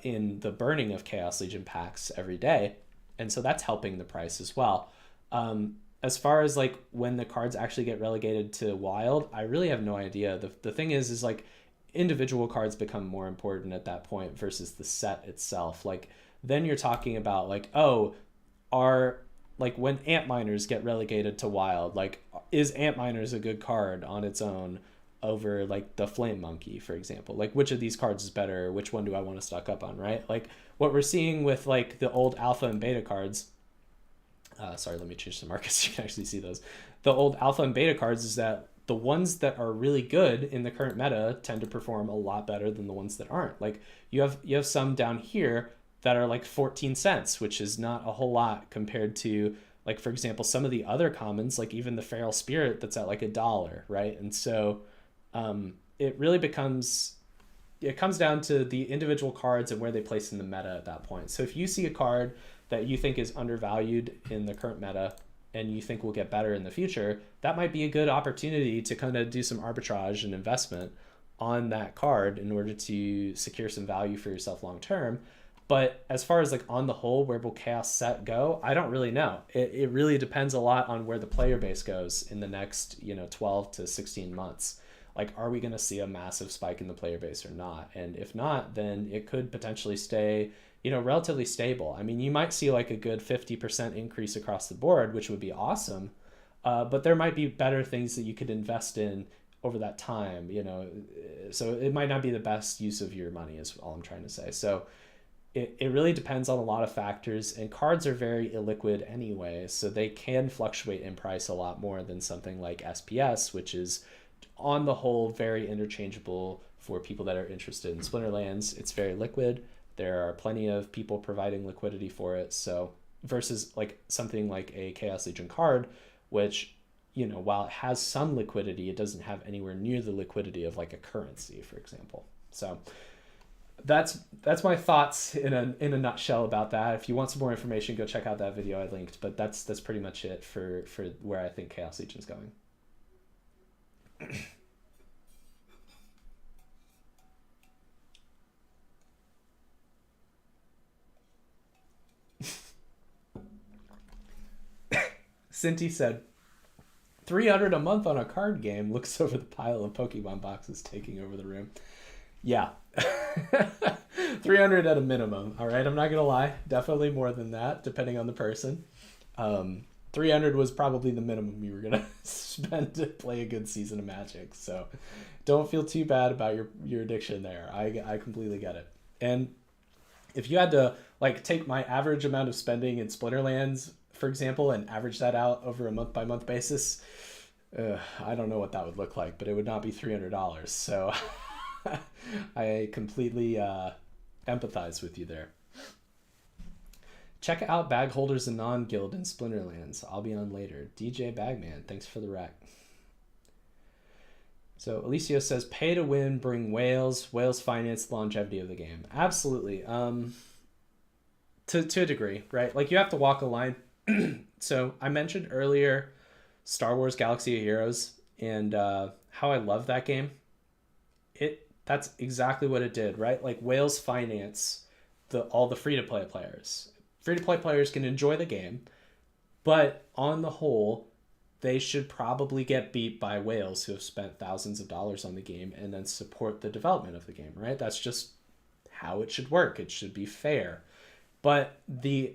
in the burning of Chaos Legion packs every day. And so that's helping the price as well. As far as like when the cards actually get relegated to Wild, I really have no idea. The thing is like individual cards become more important at that point versus the set itself. Like then you're talking about like, oh, like when Ant Miners get relegated to Wild, like is Ant Miners a good card on its own over like the Flame Monkey, for example? Like which of these cards is better? Which one do I want to stock up on, right? Like what we're seeing with like the old Alpha and Beta cards, sorry, let me change the markers so you can actually see those. The old Alpha and Beta cards is that the ones that are really good in the current meta tend to perform a lot better than the ones that aren't. Like you have some down here that are like 14 cents, which is not a whole lot compared to, like, for example, some of the other commons, like even the Feral Spirit that's at like $1, right? And so it really comes down to the individual cards and where they place in the meta at that point. So if you see a card that you think is undervalued in the current meta and you think will get better in the future, that might be a good opportunity to kind of do some arbitrage and investment on that card in order to secure some value for yourself long term. But as far as like on the whole, where will Chaos Set go? I don't really know. It really depends a lot on where the player base goes in the next 12 to 16 months. like, are we going to see a massive spike in the player base or not? And if not, then it could potentially stay, relatively stable. I mean, you might see like a good 50% increase across the board, which would be awesome. But there might be better things that you could invest in over that time, so it might not be the best use of your money is all I'm trying to say. So it really depends on a lot of factors, and cards are very illiquid anyway, so they can fluctuate in price a lot more than something like SPS, which is on the whole very interchangeable for people that are interested in Splinterlands. It's very liquid. There are plenty of people providing liquidity for it. So versus like something like a Chaos Legion card, which, while it has some liquidity, it doesn't have anywhere near the liquidity of like a currency, for example. So that's my thoughts in a nutshell about that. If you want some more information, go check out that video I linked. But that's pretty much it for where I think Chaos Legion's going. Cinti said, 300 a month on a card game. Looks over the pile of Pokemon boxes taking over the room. Yeah. 300 at a minimum. All right. I'm not going to lie. Definitely more than that, depending on the person. 300 was probably the minimum you were going to spend to play a good season of Magic. So don't feel too bad about your addiction there. I completely get it. And if you had to like take my average amount of spending in Splinterlands, for example, and average that out over a month by month basis, I don't know what that would look like, but it would not be $300. So I completely empathize with you there. Check out Bag Holders Anon Guild in Splinterlands. I'll be on later. DJ Bagman, thanks for the rec. So Alicio says, pay to win, bring whales. Whales finance the longevity of the game. Absolutely. To a degree, right? Like you have to walk a line. So I mentioned earlier Star Wars Galaxy of Heroes and how I love that game. That's exactly what it did, right? Like whales finance all the free-to-play players. Free-to-play players can enjoy the game, but on the whole, they should probably get beat by whales who have spent thousands of dollars on the game and then support the development of the game, right? That's just how it should work. It should be fair. But the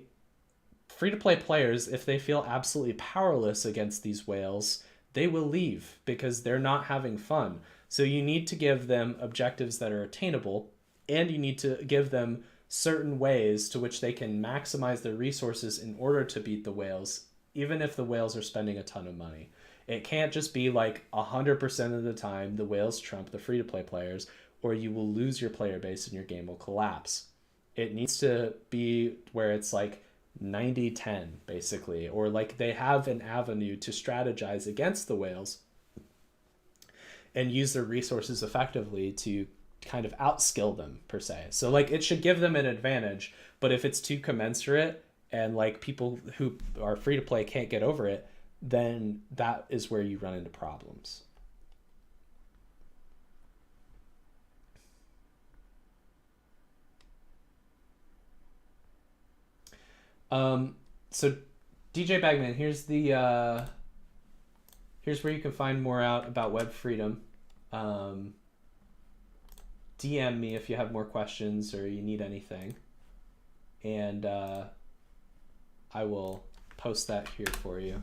free-to-play players, if they feel absolutely powerless against these whales, they will leave because they're not having fun. So you need to give them objectives that are attainable, and you need to give them certain ways to which they can maximize their resources in order to beat the whales, even if the whales are spending a ton of money. It can't just be like 100% of the time the whales trump the free-to-play players, or you will lose your player base and your game will collapse. It needs to be where it's like 90-10, basically, or like they have an avenue to strategize against the whales and use their resources effectively to kind of outskill them, per se. So like it should give them an advantage, but if it's too commensurate and like people who are free to play can't get over it, then that is where you run into problems. So DJ Bagman, here's where you can find more out about web freedom. DM me if you have more questions or you need anything, and I will post that here for you.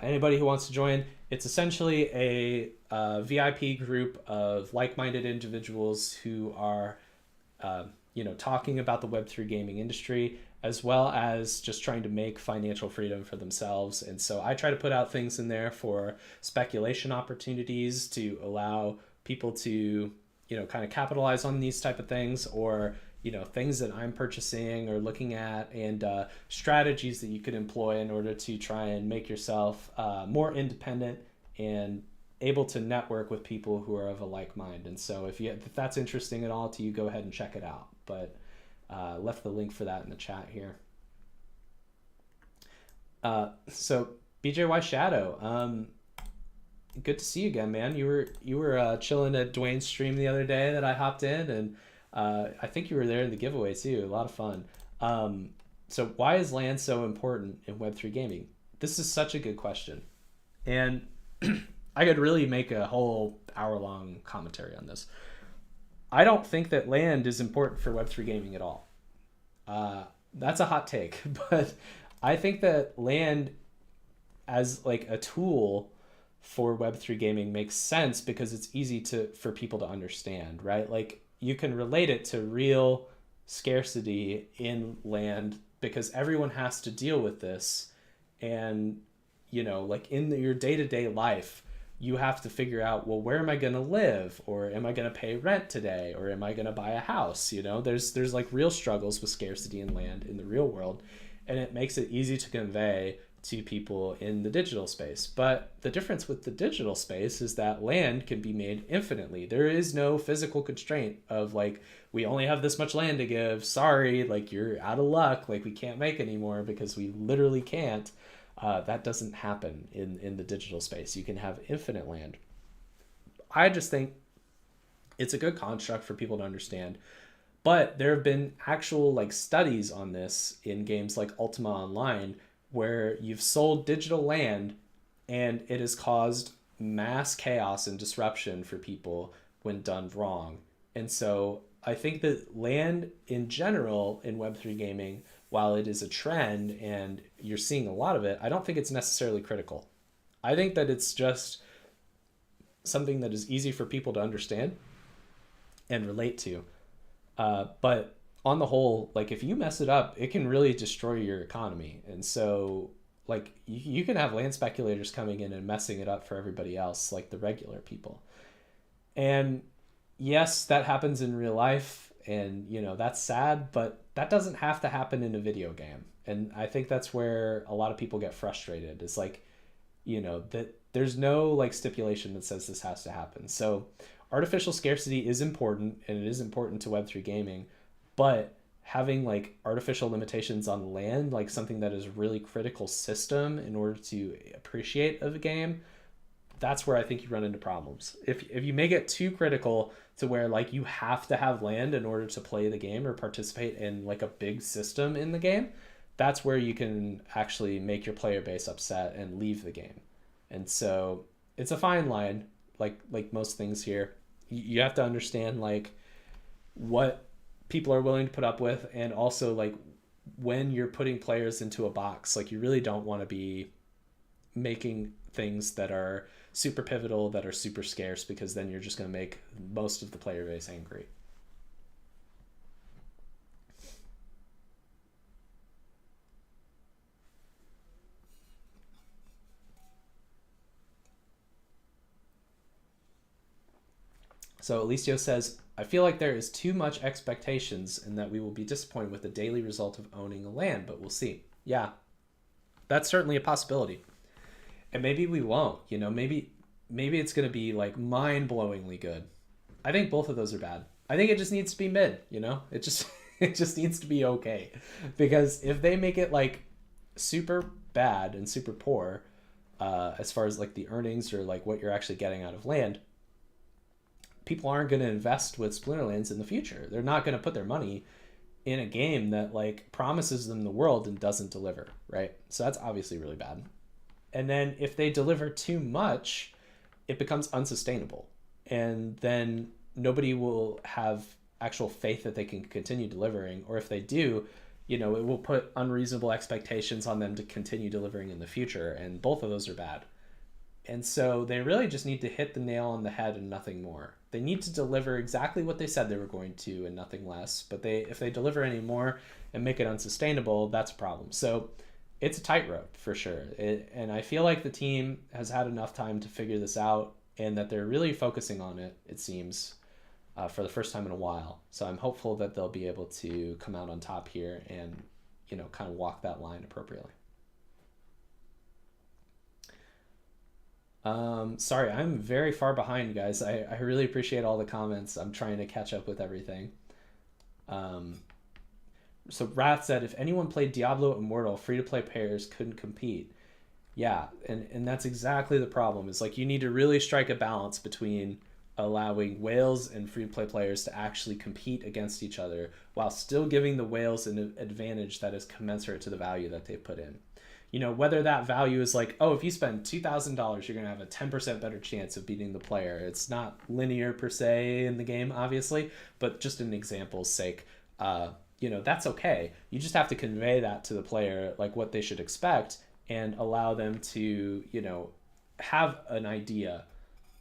Anybody who wants to join, it's essentially a VIP group of like-minded individuals who are talking about the Web3 gaming industry, as well as just trying to make financial freedom for themselves. And so I try to put out things in there for speculation opportunities to allow people to, kind of capitalize on these type of things, or, things that I'm purchasing or looking at, and strategies that you could employ in order to try and make yourself more independent and able to network with people who are of a like mind. And so if that's interesting at all to you, go ahead and check it out. But left the link for that in the chat here. So BJY Shadow, good to see you again, man. You were chilling at Dwayne's stream the other day that I hopped in, and I think you were there in the giveaway too. A lot of fun. So why is land so important in Web3 gaming? This is such a good question, and I could really make a whole hour-long commentary on this. I don't think that land is important for Web3 gaming at all. That's a hot take, but I think that land as like a tool for Web3 gaming makes sense because it's easy for people to understand, right? Like you can relate it to real scarcity in land because everyone has to deal with this. And, like in your day-to-day life, you have to figure out, well, where am I going to live? Or am I going to pay rent today? Or am I going to buy a house? There's like real struggles with scarcity in land in the real world. And it makes it easy to convey to people in the digital space. But the difference with the digital space is that land can be made infinitely. There is no physical constraint of like, we only have this much land to give. Sorry, like you're out of luck. Like we can't make anymore because we literally can't. That doesn't happen in the digital space. You can have infinite land. I just think it's a good construct for people to understand. But there have been actual like studies on this in games like Ultima Online where you've sold digital land and it has caused mass chaos and disruption for people when done wrong. And so I think that land in general in Web3 gaming, while it is a trend and you're seeing a lot of it, I don't think it's necessarily critical. I think that it's just something that is easy for people to understand and relate to. But on the whole, like if you mess it up, it can really destroy your economy. And so like you can have land speculators coming in and messing it up for everybody else, like the regular people. And yes, that happens in real life and that's sad, but that doesn't have to happen in a video game. And I think that's where a lot of people get frustrated. It's like, that there's no like stipulation that says this has to happen. So artificial scarcity is important and it is important to Web3 gaming. But having like artificial limitations on land, like something that is a really critical system in order to appreciate of a game, that's where I think you run into problems. If you make it too critical to where like you have to have land in order to play the game or participate in like a big system in the game, that's where you can actually make your player base upset and leave the game. And so it's a fine line, like most things here. You have to understand like what people are willing to put up with, and also like when you're putting players into a box, like you really don't want to be making things that are super pivotal, that are super scarce, because then you're just going to make most of the player base angry. So Alicio says, I feel like there is too much expectations and that we will be disappointed with the daily result of owning a land, but we'll see. Yeah, that's certainly a possibility. And maybe we won't, maybe it's going to be like mind-blowingly good. I think both of those are bad. I think it just needs to be mid, it just it just needs to be okay. Because if they make it like super bad and super poor, as far as like the earnings or like what you're actually getting out of land, people aren't going to invest with Splinterlands in the future. They're not going to put their money in a game that like promises them the world and doesn't deliver, right? So that's obviously really bad. And then if they deliver too much, it becomes unsustainable. And then nobody will have actual faith that they can continue delivering. Or if they do, it will put unreasonable expectations on them to continue delivering in the future. And both of those are bad. And so they really just need to hit the nail on the head and nothing more. They need to deliver exactly what they said they were going to and nothing less. But if they deliver any more and make it unsustainable, that's a problem. So it's a tightrope for sure. And I feel like the team has had enough time to figure this out and that they're really focusing on it, it seems, for the first time in a while. So I'm hopeful that they'll be able to come out on top here and, kind of walk that line appropriately. Sorry, I'm very far behind, guys. I really appreciate all the comments. I'm trying to catch up with everything. So Wrath said, if anyone played Diablo Immortal, free-to-play players couldn't compete. Yeah, and that's exactly the problem. Is like you need to really strike a balance between allowing whales and free-to-play players to actually compete against each other while still giving the whales an advantage that is commensurate to the value that they put in. whether that value is like, oh, if you spend $2,000, you're going to have a 10% better chance of beating the player. It's not linear per se in the game, obviously, but just an example's sake, that's okay. You just have to convey that to the player, like what they should expect, and allow them to, have an idea.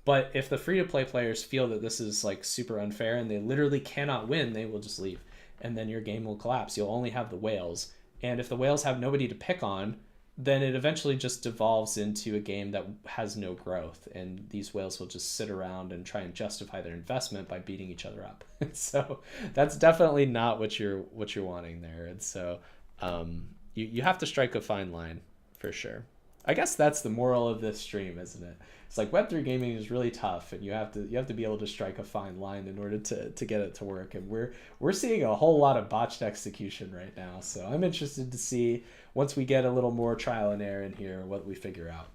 But if the free-to-play players feel that this is like super unfair and they literally cannot win, they will just leave. And then your game will collapse. You'll only have the whales. And if the whales have nobody to pick on, then it eventually just devolves into a game that has no growth. And these whales will just sit around and try and justify their investment by beating each other up. So that's definitely not what you're wanting there. And so you have to strike a fine line for sure. I guess that's the moral of this stream, isn't it? It's like Web3 gaming is really tough, and you have to be able to strike a fine line in order to get it to work. And we're seeing a whole lot of botched execution right now. So I'm interested to see, once we get a little more trial and error in here, what we figure out.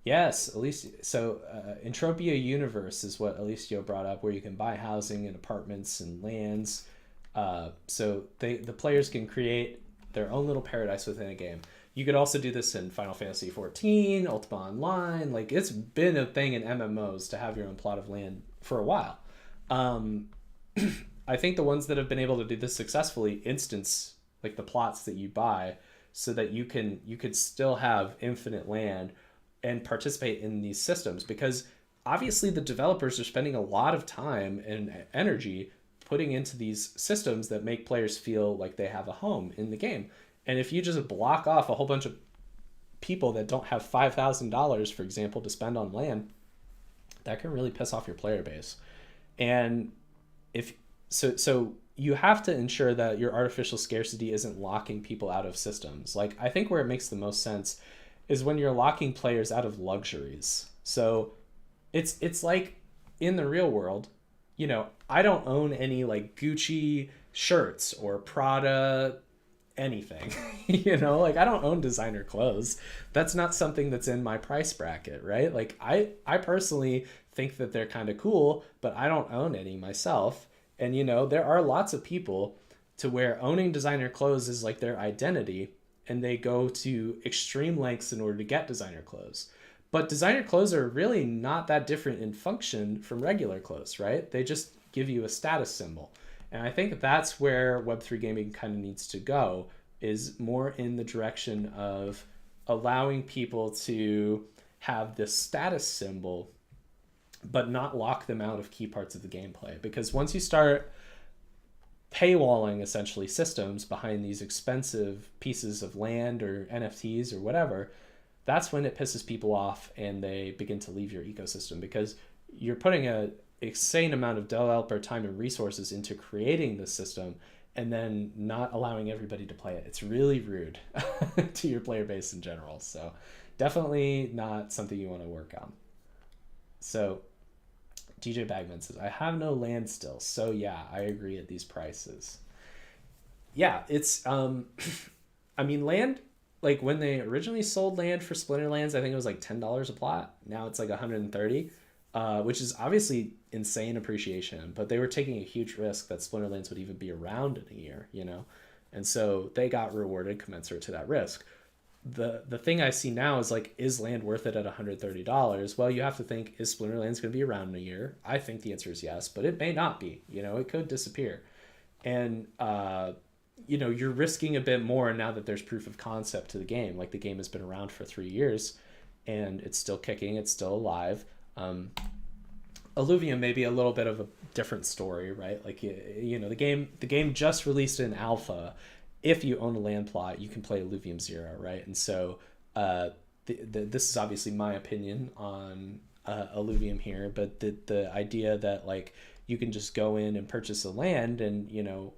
Yes, Alicia. So Entropia Universe is what Alicio brought up, where you can buy housing and apartments and lands. So the players can create their own little paradise within a game. You could also do this in Final Fantasy XIV, Ultima Online. Like, it's been a thing in MMOs to have your own plot of land for a while. I think the ones that have been able to do this successfully instance like the plots that you buy, so that you could still have infinite land and participate in these systems, because obviously the developers are spending a lot of time and energy putting into these systems that make players feel like they have a home in the game. And if you just block off a whole bunch of people that don't have $5,000, for example, to spend on land, that can really piss off your player base. And so you have to ensure that your artificial scarcity isn't locking people out of systems. Like, I think where it makes the most sense is when you're locking players out of luxuries. So it's like in the real world, I don't own any like Gucci shirts or Prada anything. Like, I don't own designer clothes. That's not something that's in my price bracket, right? Like, I personally think that they're kind of cool, but I don't own any myself. And there are lots of people to where owning designer clothes is like their identity, and they go to extreme lengths in order to get designer clothes. But designer clothes are really not that different in function from regular clothes, right? They just give you a status symbol. And I think that's where Web3 gaming kind of needs to go, is more in the direction of allowing people to have this status symbol, but not lock them out of key parts of the gameplay. Because once you start paywalling essentially systems behind these expensive pieces of land or NFTs or whatever, that's when it pisses people off and they begin to leave your ecosystem, because you're putting a insane amount of developer time and resources into creating this system and then not allowing everybody to play it. It's really rude to your player base in general. So definitely not something you want to work on. So DJ Bagman says, I have no land still. So yeah, I agree at these prices. Yeah, it's, I mean, land, like when they originally sold land for Splinterlands, I think it was like $10 a plot. Now it's like 130, which is obviously insane appreciation, but they were taking a huge risk that Splinterlands would even be around in a year, And so they got rewarded commensurate to that risk. The thing I see now is like, is land worth it at $130? Well, you have to think, is Splinterlands going to be around in a year? I think the answer is yes, but it may not be. It could disappear. And, you're risking a bit more now that there's proof of concept to the game. Like, the game has been around for 3 years and it's still kicking, it's still alive. Illuvium may be a little bit of a different story, right? Like, the game just released in alpha. If you own a land plot, you can play Illuvium 0, right? And so this is obviously my opinion on Illuvium here, but the idea that like you can just go in and purchase a land and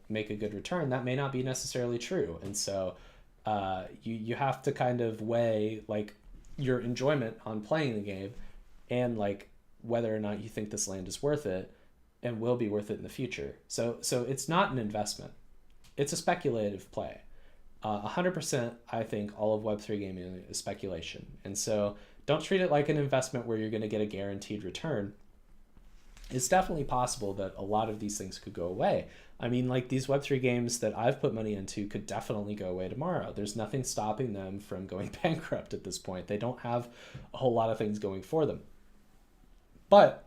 make a good return, that may not be necessarily true. And so you have to kind of weigh like your enjoyment on playing the game and like whether or not you think this land is worth it and will be worth it in the future. So it's not an investment. It's a speculative play. 100%, I think all of Web3 gaming is speculation. And so don't treat it like an investment where you're going to get a guaranteed return. it's definitely possible that a lot of these things could go away. I mean, like these Web3 games that I've put money into could definitely go away tomorrow. There's nothing stopping them from going bankrupt at this point. They don't have a whole lot of things going for them. But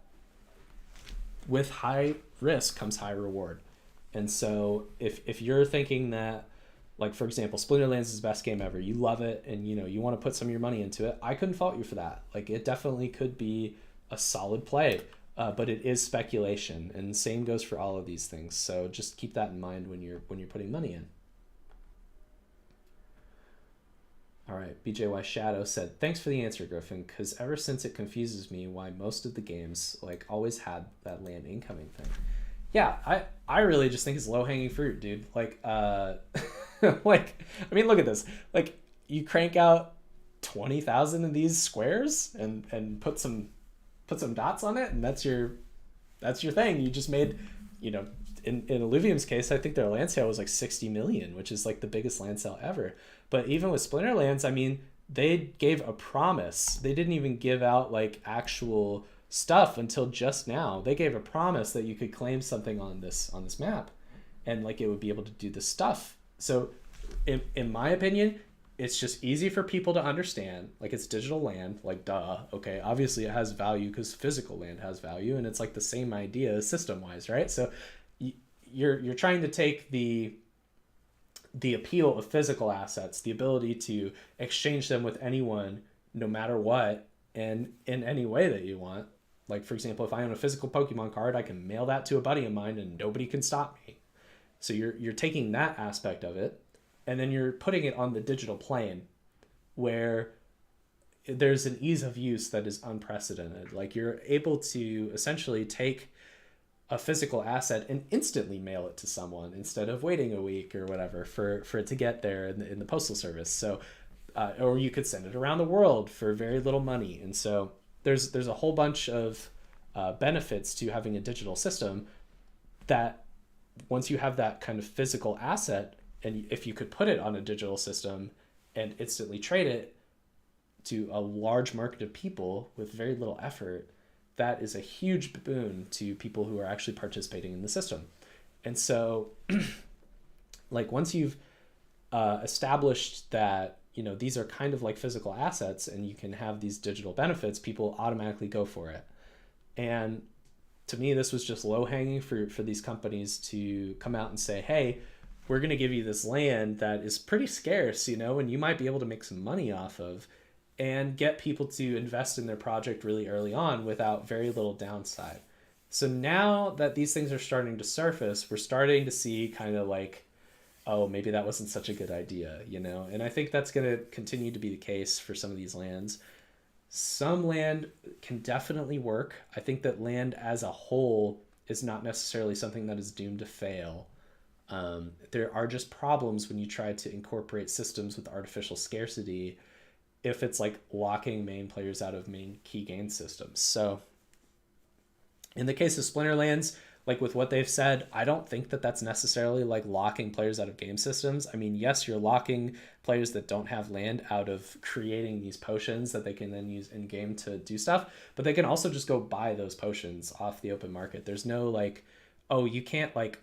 with high risk comes high reward. And so if you're thinking that, like for example, Splinterlands is the best game ever, you love it, and you know you want to put some of your money into it, I couldn't fault you for that. Like it definitely could be a solid play, but it is speculation, and the same goes for all of these things. So just keep that in mind when you're putting money in. All right, BJY Shadow said, thanks for the answer, Griffin, because ever since it confuses me why most of the games like always had that land incoming thing. Yeah, I really just think it's low-hanging fruit, dude. Like, like, I mean, look at this. Like, you crank out 20,000 of these squares and put some dots on it, and that's your thing. You just made, you know, in Illuvium's case, I think their land sale was like 60 million, which is like the biggest land sale ever. But even with Splinterlands, I mean, they gave a promise. They didn't even give out like actual stuff until just now. They gave a promise that you could claim something on this map, and like it would be able to do this stuff. So in my opinion, it's just easy for people to understand. Like it's digital land, like duh. Okay, obviously it has value because physical land has value, and it's like the same idea system wise, right? So you're trying to take the appeal of physical assets, the ability to exchange them with anyone no matter what and in any way that you want. Like for example, if I own a physical Pokemon card, I can mail that to a buddy of mine and nobody can stop me. So you're taking that aspect of it, and then you're putting it on the digital plane where there's an ease of use that is unprecedented. Like you're able to essentially take a physical asset and instantly mail it to someone instead of waiting a week or whatever for it to get there in the postal service. So, or you could send it around the world for very little money. And so there's a whole bunch of benefits to having a digital system that once you have that kind of physical asset, and if you could put it on a digital system and instantly trade it to a large market of people with very little effort, that is a huge boon to people who are actually participating in the system. And so like once you've established that, you know, these are kind of like physical assets and you can have these digital benefits, people automatically go for it. And to me, this was just low hanging for these companies to come out and say, hey, we're going to give you this land that is pretty scarce, you know, and you might be able to make some money off of, and get people to invest in their project really early on without very little downside. So now that these things are starting to surface, we're starting to see kind of like, oh, maybe that wasn't such a good idea, you know? And I think that's going to continue to be the case for some of these lands. Some land can definitely work. I think that land as a whole is not necessarily something that is doomed to fail. There are just problems when you try to incorporate systems with artificial scarcity if it's like locking main players out of main key gain systems. So in the case of Splinterlands, like with what they've said, I don't think that that's necessarily like locking players out of game systems. I mean, yes, you're locking players that don't have land out of creating these potions that they can then use in game to do stuff, but they can also just go buy those potions off the open market. There's no like, oh, you can't like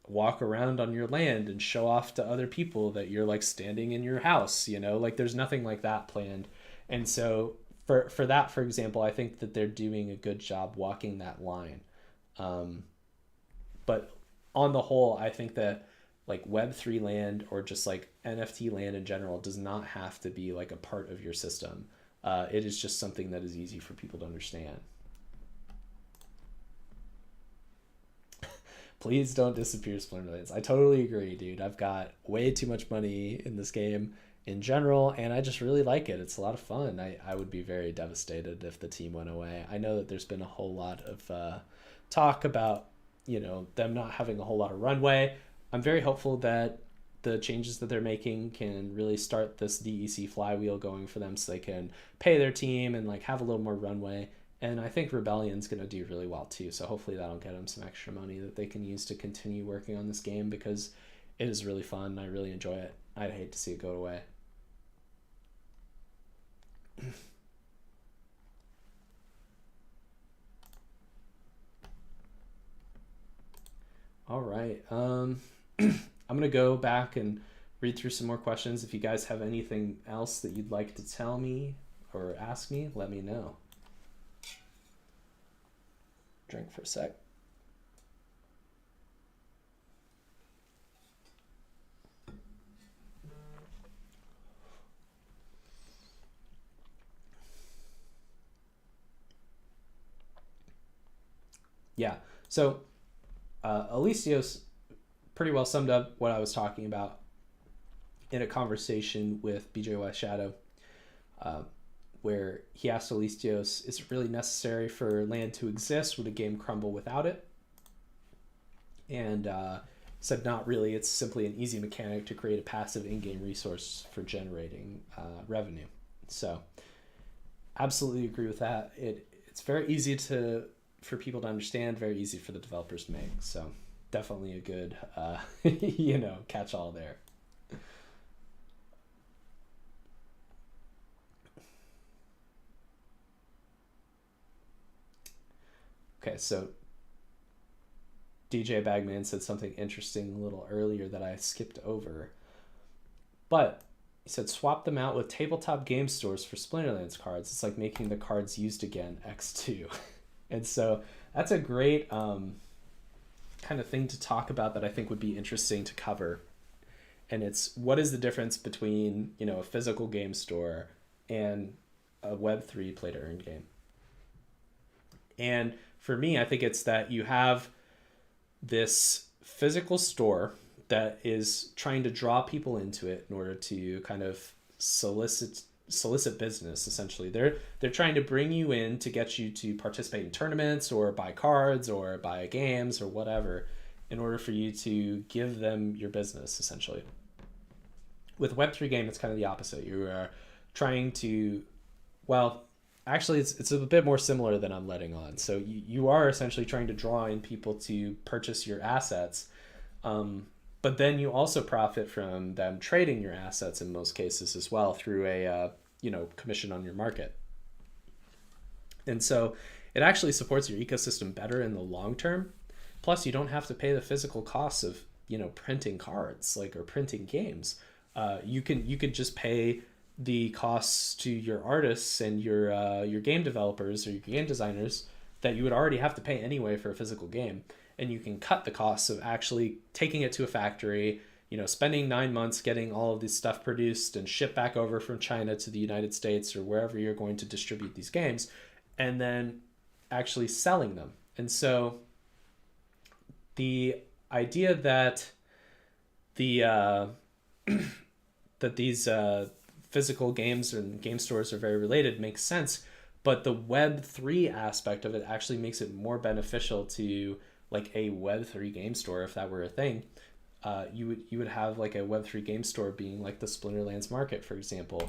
walk around on your land and show off to other people that you're like standing in your house, you know, like there's nothing like that planned. And so for that, for example, I think that they're doing a good job walking that line. But on the whole, I think that like Web3 land or just like NFT land in general does not have to be like a part of your system. It is just something that is easy for people to understand. Please don't disappear Splinterlands. I totally agree, dude. I've got way too much money in this game in general, and I just really like it. It's a lot of fun. I would be very devastated if the team went away. I know that there's been a whole lot of talk about, you know, them not having a whole lot of runway. I'm very hopeful that the changes that they're making can really start this DEC flywheel going for them so they can pay their team and like have a little more runway. And I think Rebellion's going to do really well too. So hopefully that'll get them some extra money that they can use to continue working on this game, because it is really fun. I really enjoy it. I'd hate to see it go away. All right. I'm gonna go back and read through some more questions. If you guys have anything else that you'd like to tell me or ask me, let me know. Drink for a sec. Yeah. So Alicios pretty well summed up what I was talking about in a conversation with BJY Shadow, uh, where he asked Alicios, is it really necessary for land to exist? Would a game crumble without it? And said not really. It's simply an easy mechanic to create a passive in-game resource for generating revenue. So absolutely agree with that. It's very easy for people to understand, very easy for the developers to make. So definitely a good catch all there. Okay, so DJ Bagman said something interesting a little earlier that I skipped over. But he said swap them out with tabletop game stores for Splinterlands cards. It's like making the cards used again, X2. And so that's a great kind of thing to talk about that I think would be interesting to cover. And it's what is the difference between, a physical game store and a Web3 play to earn game. And for me, I think it's that you have this physical store that is trying to draw people into it in order to kind of solicit business. Essentially, they're trying to bring you in to get you to participate in tournaments or buy cards or buy games or whatever in order for you to give them your business. Essentially, with Web3 game, it's kind of the opposite. You are trying to, well, actually it's a bit more similar than I'm letting on. So you are essentially trying to draw in people to purchase your assets, but then you also profit from them trading your assets in most cases as well through a commission on your market. And so it actually supports your ecosystem better in the long term. Plus, you don't have to pay the physical costs of printing cards or printing games. You could just pay the costs to your artists and your game developers or your game designers that you would already have to pay anyway for a physical game. And you can cut the costs of actually taking it to a factory, spending 9 months getting all of this stuff produced and shipped back over from China to the United States or wherever you're going to distribute these games, and then actually selling them. And so the idea that that these physical games and game stores are very related makes sense, but the Web3 aspect of it actually makes it more beneficial to a Web3 game store. If that were a thing, you would have a Web3 game store being the Splinterlands market, for example.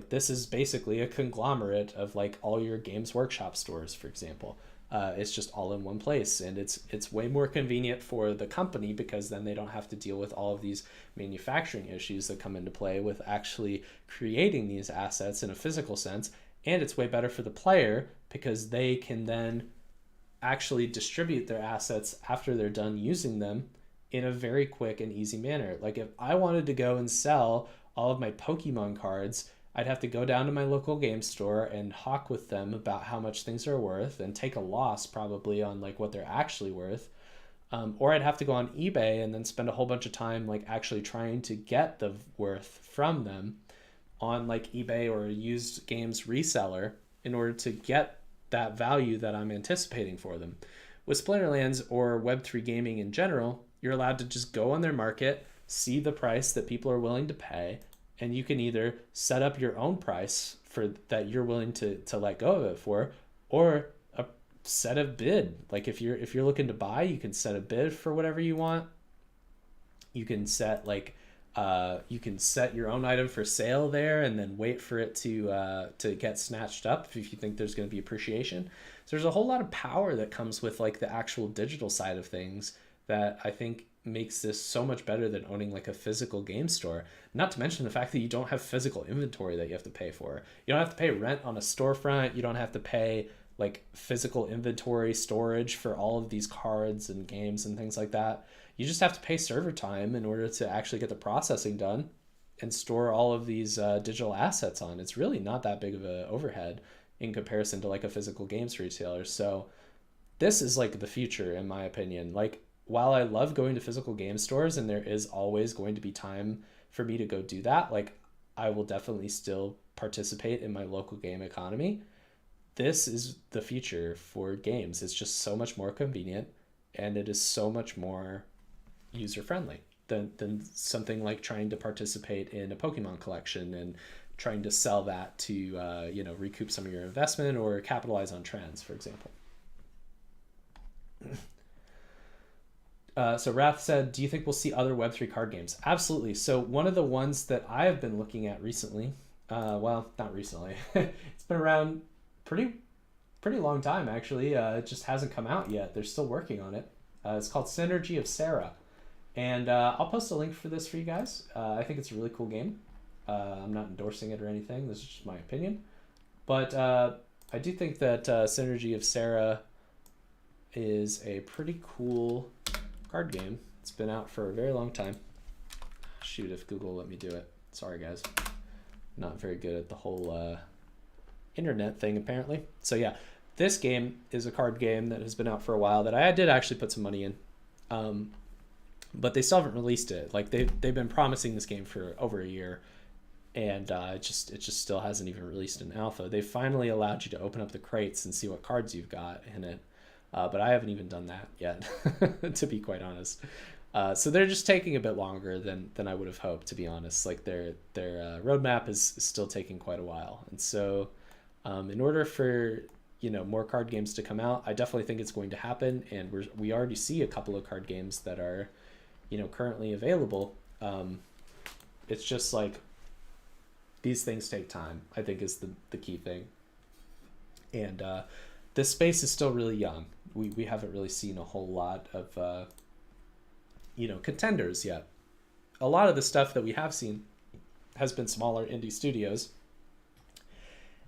This is basically a conglomerate of all your Games Workshop stores, for example. It's just all in one place, and it's way more convenient for the company because then they don't have to deal with all of these manufacturing issues that come into play with actually creating these assets in a physical sense. And it's way better for the player because they can then actually distribute their assets after they're done using them in a very quick and easy manner. If I wanted to go and sell all of my Pokemon cards, I'd have to go down to my local game store and hawk with them about how much things are worth and take a loss probably on what they're actually worth. Or I'd have to go on eBay and then spend a whole bunch of time actually trying to get the worth from them on eBay or a used games reseller in order to get that value that I'm anticipating for them. With Splinterlands or Web3 gaming in general, you're allowed to just go on their market, see the price that people are willing to pay, and you can either set up your own price for that you're willing to let go of it for, or set a bid. If you're looking to buy, you can set a bid for whatever you want. You can set your own item for sale there and then wait for it to get snatched up if you think there's going to be appreciation. So there's a whole lot of power that comes with the actual digital side of things that I think makes this so much better than owning a physical game store. Not to mention the fact that you don't have physical inventory that you have to pay for. You don't have to pay rent on a storefront. You don't have to pay like physical inventory storage for all of these cards and games and things like that. You just have to pay server time in order to actually get the processing done and store all of these digital assets on. It's really not that big of an overhead in comparison to like a physical games retailer. So this is like the future, in my opinion. Like, while I love going to physical game stores and there is always going to be time for me to go do that, like, I will definitely still participate in my local game economy. This is the future for games. It's just so much more convenient, and it is so much more user friendly than something like trying to participate in a Pokemon collection and trying to sell that to recoup some of your investment or capitalize on trends, for example. So Raph said, do you think we'll see other Web3 card games? Absolutely. So one of the ones that I have been looking at recently, well, not recently, it's been around pretty long time, actually. It just hasn't come out yet. They're still working on it. It's called Synergy of Sarah. And I'll post a link for this for you guys. I think it's a really cool game. I'm not endorsing it or anything. This is just my opinion. But I do think that Synergy of Sarah is a pretty cool card game. It's been out for a very long time. Shoot, if Google let me do it. Sorry, guys. Not very good at the whole internet thing, apparently. So yeah, this game is a card game that has been out for a while that I did actually put some money in. But they still haven't released it. Like, they've been promising this game for over a year, and it just still hasn't even released an alpha. They finally allowed you to open up the crates and see what cards you've got in it. But I haven't even done that yet, to be quite honest. So they're just taking a bit longer than I would have hoped, to be honest. Like, their roadmap is still taking quite a while. And so in order for more card games to come out, I definitely think it's going to happen. And we already see a couple of card games that are currently available. It's just like, these things take time, I think, is the key thing. And this space is still really young. We haven't really seen a whole lot of contenders yet. A lot of the stuff that we have seen has been smaller indie studios,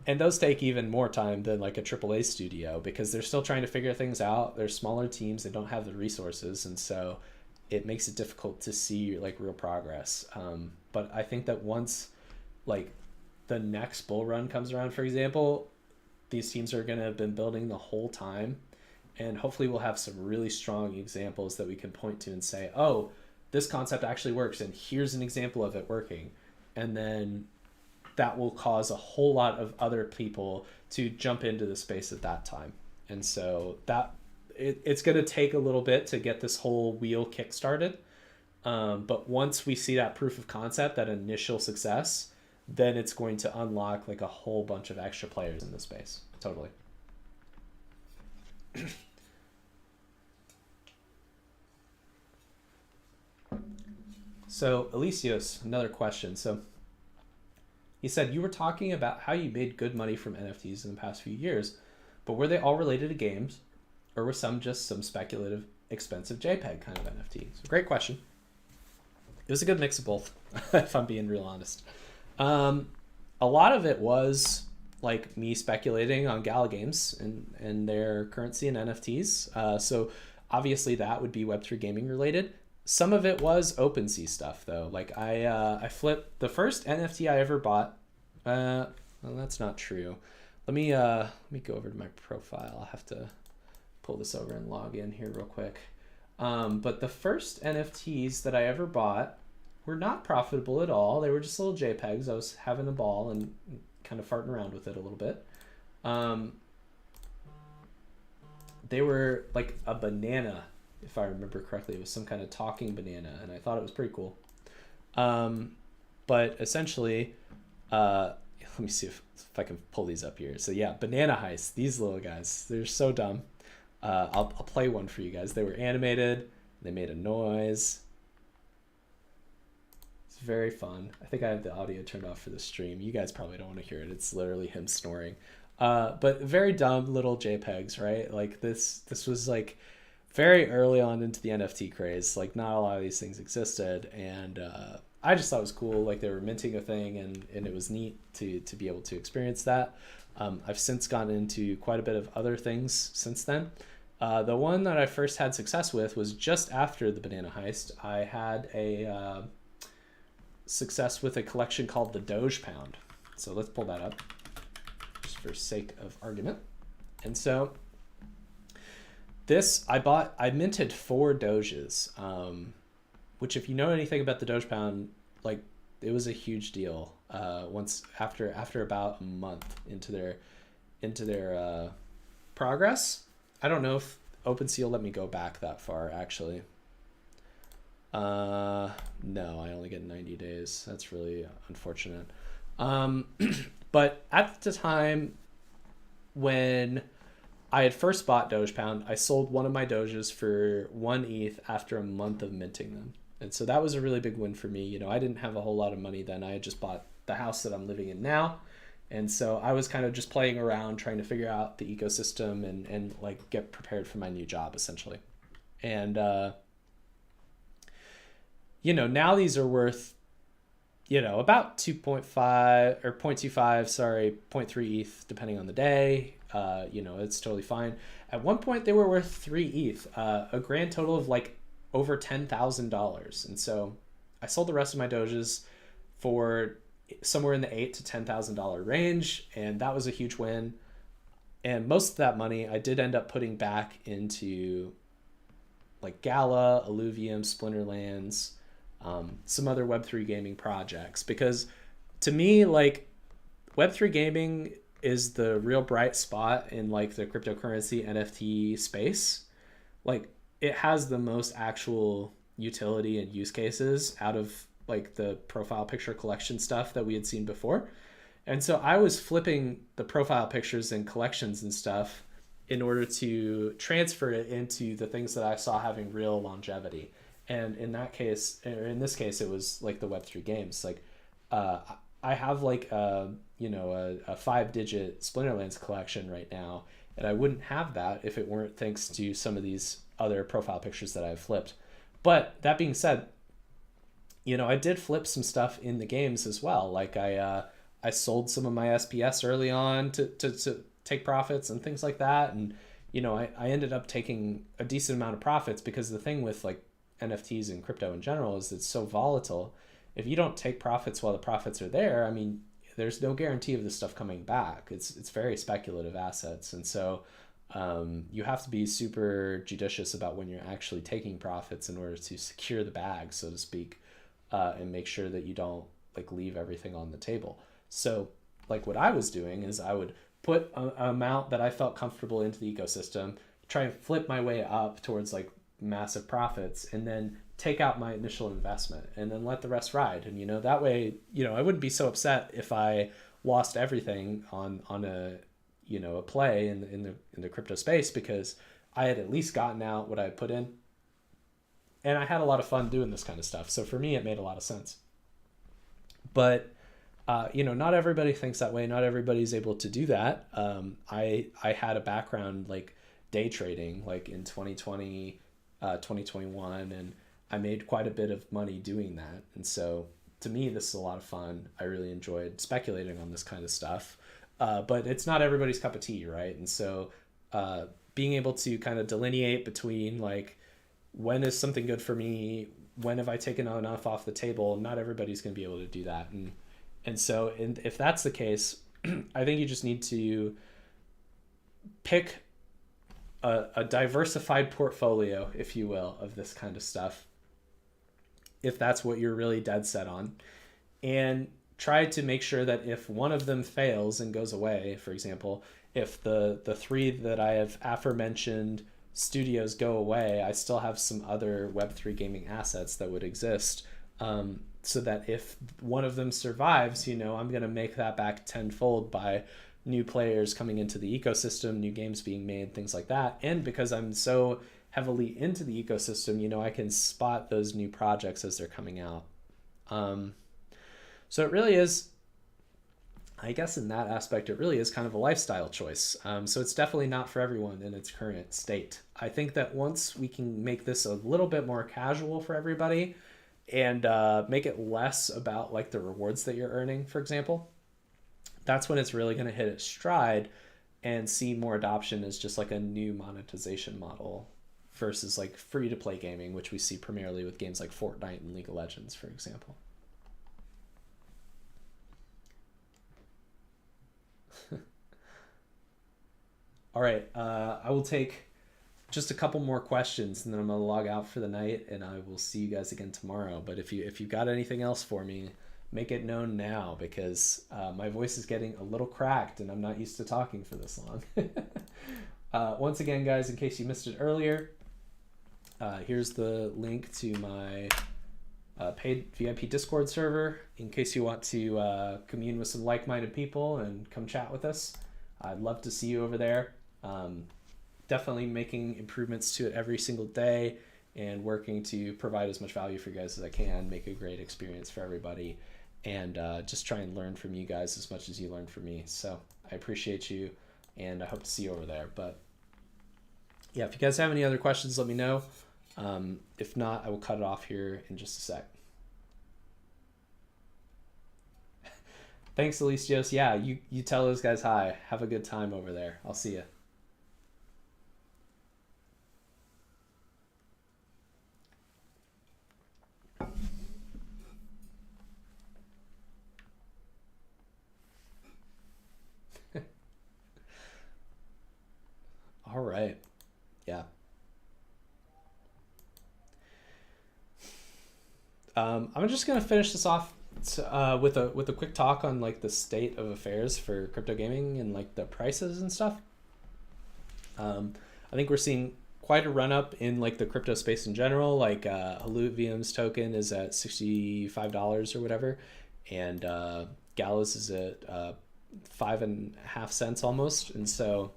and those take even more time than like a AAA studio, because they're still trying to figure things out. They're smaller teams, they don't have the resources, and so it makes it difficult to see like real progress. But I think that once like the next bull run comes around, for example, these teams are going to have been building the whole time, and hopefully we'll have some really strong examples that we can point to and say, oh, this concept actually works, and here's an example of it working. And then that will cause a whole lot of other people to jump into the space at that time. And so that it's going to take a little bit to get this whole wheel kick-started. But once we see that proof of concept, that initial success, then it's going to unlock like a whole bunch of extra players in the space. Totally. So Alicios, another question. So he said, you were talking about how you made good money from NFTs in the past few years, but were they all related to games, or were some just some speculative, expensive JPEG kind of NFT? So great question. It was a good mix of both, if I'm being real honest. A lot of it was like me speculating on Gala games and their currency and NFTs. So obviously that would be Web3 gaming related. Some of it was OpenSea stuff though. Like I flipped the first NFT I ever bought. Well, that's not true. Let me go over to my profile. I'll have to pull this over and log in here real quick. But the first NFTs that I ever bought were not profitable at all. They were just little JPEGs. I was having a ball and kind of farting around with it a little bit. They were like a banana, if I remember correctly. It was some kind of talking banana, and I thought it was pretty cool. But essentially, let me see if I can pull these up here. So yeah, Banana Heist. These little guys, they're so dumb. I'll play one for you guys. They were animated. They made a noise. It's very fun. I think I have the audio turned off for the stream. You guys probably don't want to hear it. It's literally him snoring. But very dumb little JPEGs, right? Like this was like very early on into the NFT craze. Like not a lot of these things existed, and I just thought it was cool. Like they were minting a thing, and it was neat to be able to experience that. I've since gotten into quite a bit of other things since then. The one that I first had success with was just after the banana heist. I had a success with a collection called the Doge Pound. So let's pull that up just for sake of argument. And so this, I minted 4 Doges, which if you know anything about the Doge Pound, like it was a huge deal. Once after about a month into their progress. I don't know if OpenSea will let me go back that far, actually. No, I only get 90 days. That's really unfortunate. But at the time when I had first bought Doge Pound, I sold one of my Doges for 1 ETH after a month of minting them. And so that was a really big win for me. You know, I didn't have a whole lot of money then. I had just bought the house that I'm living in now. And so I was kind of just playing around, trying to figure out the ecosystem and like get prepared for my new job, essentially. And, you know, now these are worth, you know, about 2.5 or 0.25, sorry, 0.3 ETH, depending on the day. You know, it's totally fine. At one point, they were worth 3 ETH, a grand total of like over $10,000. And so I sold the rest of my Doges for somewhere in the $8,000 to $10,000 range, and that was a huge win. And most of that money I did end up putting back into like Gala, Illuvium, Splinterlands, some other Web3 gaming projects, because to me, like Web3 gaming is the real bright spot in like the cryptocurrency NFT space. Like it has the most actual utility and use cases out of like the profile picture collection stuff that we had seen before. And so I was flipping the profile pictures and collections and stuff in order to transfer it into the things that I saw having real longevity. And in that case, or in this case, it was like the Web3 games. Like I have like a 5-digit Splinterlands collection right now, and I wouldn't have that if it weren't thanks to some of these other profile pictures that I've flipped. But that being said, you know, I did flip some stuff in the games as well. Like I sold some of my SPS early on to take profits and things like that. And, you know, I ended up taking a decent amount of profits, because the thing with like NFTs and crypto in general is it's so volatile. If you don't take profits while the profits are there, I mean, there's no guarantee of this stuff coming back. It's very speculative assets. And so you have to be super judicious about when you're actually taking profits in order to secure the bag, so to speak. And make sure that you don't like leave everything on the table. So like what I was doing is I would put an amount that I felt comfortable into the ecosystem, try and flip my way up towards like massive profits, and then take out my initial investment and then let the rest ride. And, you know, that way, you know, I wouldn't be so upset if I lost everything on a, you know, a play in the crypto space, because I had at least gotten out what I had put in. And I had a lot of fun doing this kind of stuff. So for me, it made a lot of sense. But, you know, not everybody thinks that way. Not everybody's able to do that. I had a background like day trading like in 2020, 2021, and I made quite a bit of money doing that. And so to me, this is a lot of fun. I really enjoyed speculating on this kind of stuff. But it's not everybody's cup of tea, right? And so being able to kind of delineate between like, when is something good for me? When have I taken enough off the table? Not everybody's going to be able to do that. And so if that's the case, I think you just need to pick a diversified portfolio, if you will, of this kind of stuff, if that's what you're really dead set on, and try to make sure that if one of them fails and goes away, for example, if the 3 that I have aforementioned studios go away, I still have some other Web3 gaming assets that would exist, so that if one of them survives, you know, I'm going to make that back tenfold by new players coming into the ecosystem, new games being made, things like that. And because I'm so heavily into the ecosystem, you know, I can spot those new projects as they're coming out. So it really is, I guess in that aspect, it really is kind of a lifestyle choice. So it's definitely not for everyone in its current state. I think that once we can make this a little bit more casual for everybody and make it less about like the rewards that you're earning, for example, that's when it's really going to hit its stride and see more adoption as just like a new monetization model versus like free to play gaming, which we see primarily with games like Fortnite and League of Legends, for example. All right, I will take just a couple more questions and then I'm gonna log out for the night and I will see you guys again tomorrow. But if you've got anything else for me, make it known now because my voice is getting a little cracked and I'm not used to talking for this long. Once again, guys, in case you missed it earlier, here's the link to my paid VIP Discord server in case you want to commune with some like-minded people and come chat with us. I'd love to see you over there. Definitely making improvements to it every single day and working to provide as much value for you guys as I can, make a great experience for everybody, and just try and learn from you guys as much as you learn from me. So I appreciate you, and I hope to see you over there. But yeah, if you guys have any other questions, let me know. If not, I will cut it off here in just a sec. Thanks, Alicios. Yeah, you tell those guys hi. Have a good time over there. I'll see you. All right. Yeah. I'm just gonna finish this off with a quick talk on like the state of affairs for crypto gaming and like the prices and stuff. I think we're seeing quite a run up in like the crypto space in general. Like Haluvium's token is at $65 or whatever, and Gala's is at 5.5 cents almost. And so,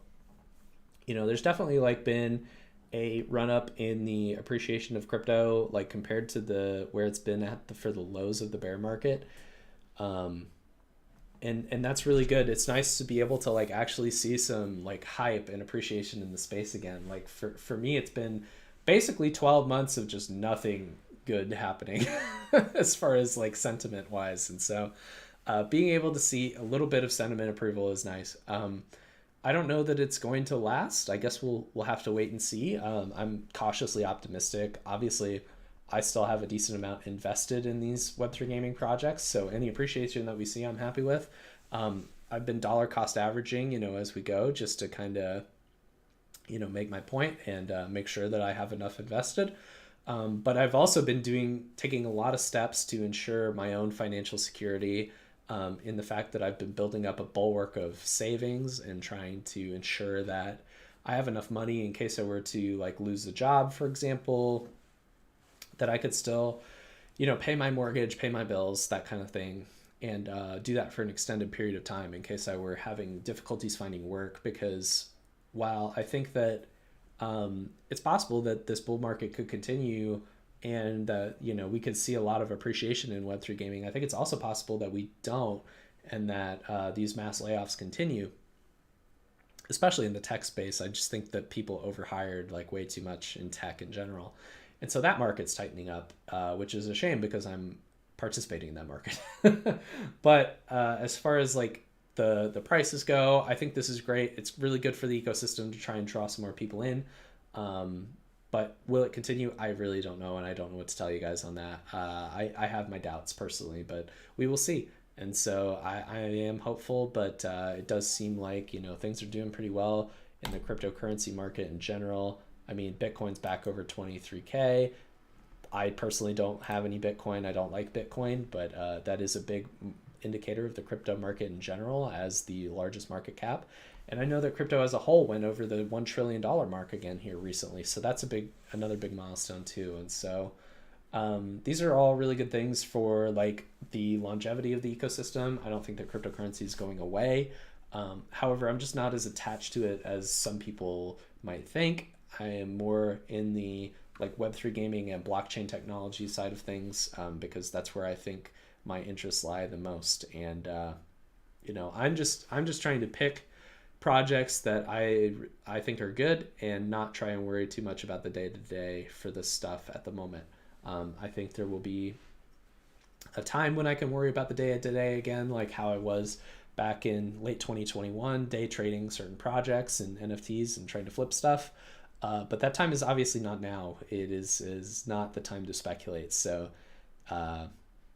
there's definitely like been a run up in the appreciation of crypto, like compared to the where it's been at for the lows of the bear market. And that's really good. It's nice to be able to like actually see some like hype and appreciation in the space again. Like for me, it's been basically 12 months of just nothing good happening as far as like sentiment wise. And so being able to see a little bit of sentiment approval is nice. I don't know that it's going to last. I guess we'll have to wait and see. I'm cautiously optimistic. Obviously, I still have a decent amount invested in these Web3 gaming projects, so any appreciation that we see, I'm happy with. I've been dollar cost averaging, as we go, just to kind of, make my point and make sure that I have enough invested. But I've also been taking a lot of steps to ensure my own financial security. In the fact that I've been building up a bulwark of savings and trying to ensure that I have enough money in case I were to like lose a job, for example, that I could still, pay my mortgage, pay my bills, that kind of thing, and do that for an extended period of time in case I were having difficulties finding work. Because while I think that it's possible that this bull market could continue and that we could see a lot of appreciation in Web3 gaming, I think it's also possible that we don't, and that these mass layoffs continue, especially in the tech space. I just think that people overhired like way too much in tech in general, and so that market's tightening up, which is a shame because I'm participating in that market. But as far as like the prices go, I think this is great. It's really good for the ecosystem to try and draw some more people in. But will it continue? I really don't know, and I don't know what to tell you guys on that. I have my doubts personally, but we will see. And so I am hopeful, but it does seem like, things are doing pretty well in the cryptocurrency market in general. I mean, Bitcoin's back over 23K. I personally don't have any Bitcoin. I don't like Bitcoin, but that is a big indicator of the crypto market in general as the largest market cap. And I know that crypto as a whole went over the $1 trillion mark again here recently. So that's another big milestone too. And so these are all really good things for like the longevity of the ecosystem. I don't think that cryptocurrency is going away. However, I'm just not as attached to it as some people might think. I am more in the like Web3 gaming and blockchain technology side of things because that's where I think my interests lie the most. And I'm just trying to pick projects that I think are good and not try and worry too much about the day-to-day for this stuff at the moment. I think there will be a time when I can worry about the day-to-day again, like how I was back in late 2021, day trading certain projects and NFTs and trying to flip stuff. But that time is obviously not now. It is not the time to speculate. So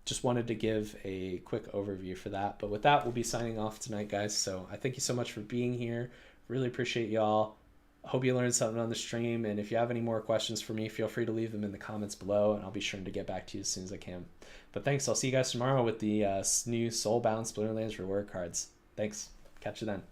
just wanted to give a quick overview for that. But with that, we'll be signing off tonight, guys. So I thank you so much for being here. Really appreciate y'all. Hope you learned something on the stream. And if you have any more questions for me, feel free to leave them in the comments below, and I'll be sure to get back to you as soon as I can. But thanks. I'll see you guys tomorrow with the new Soulbound Splinterlands reward cards. Thanks. Catch you then.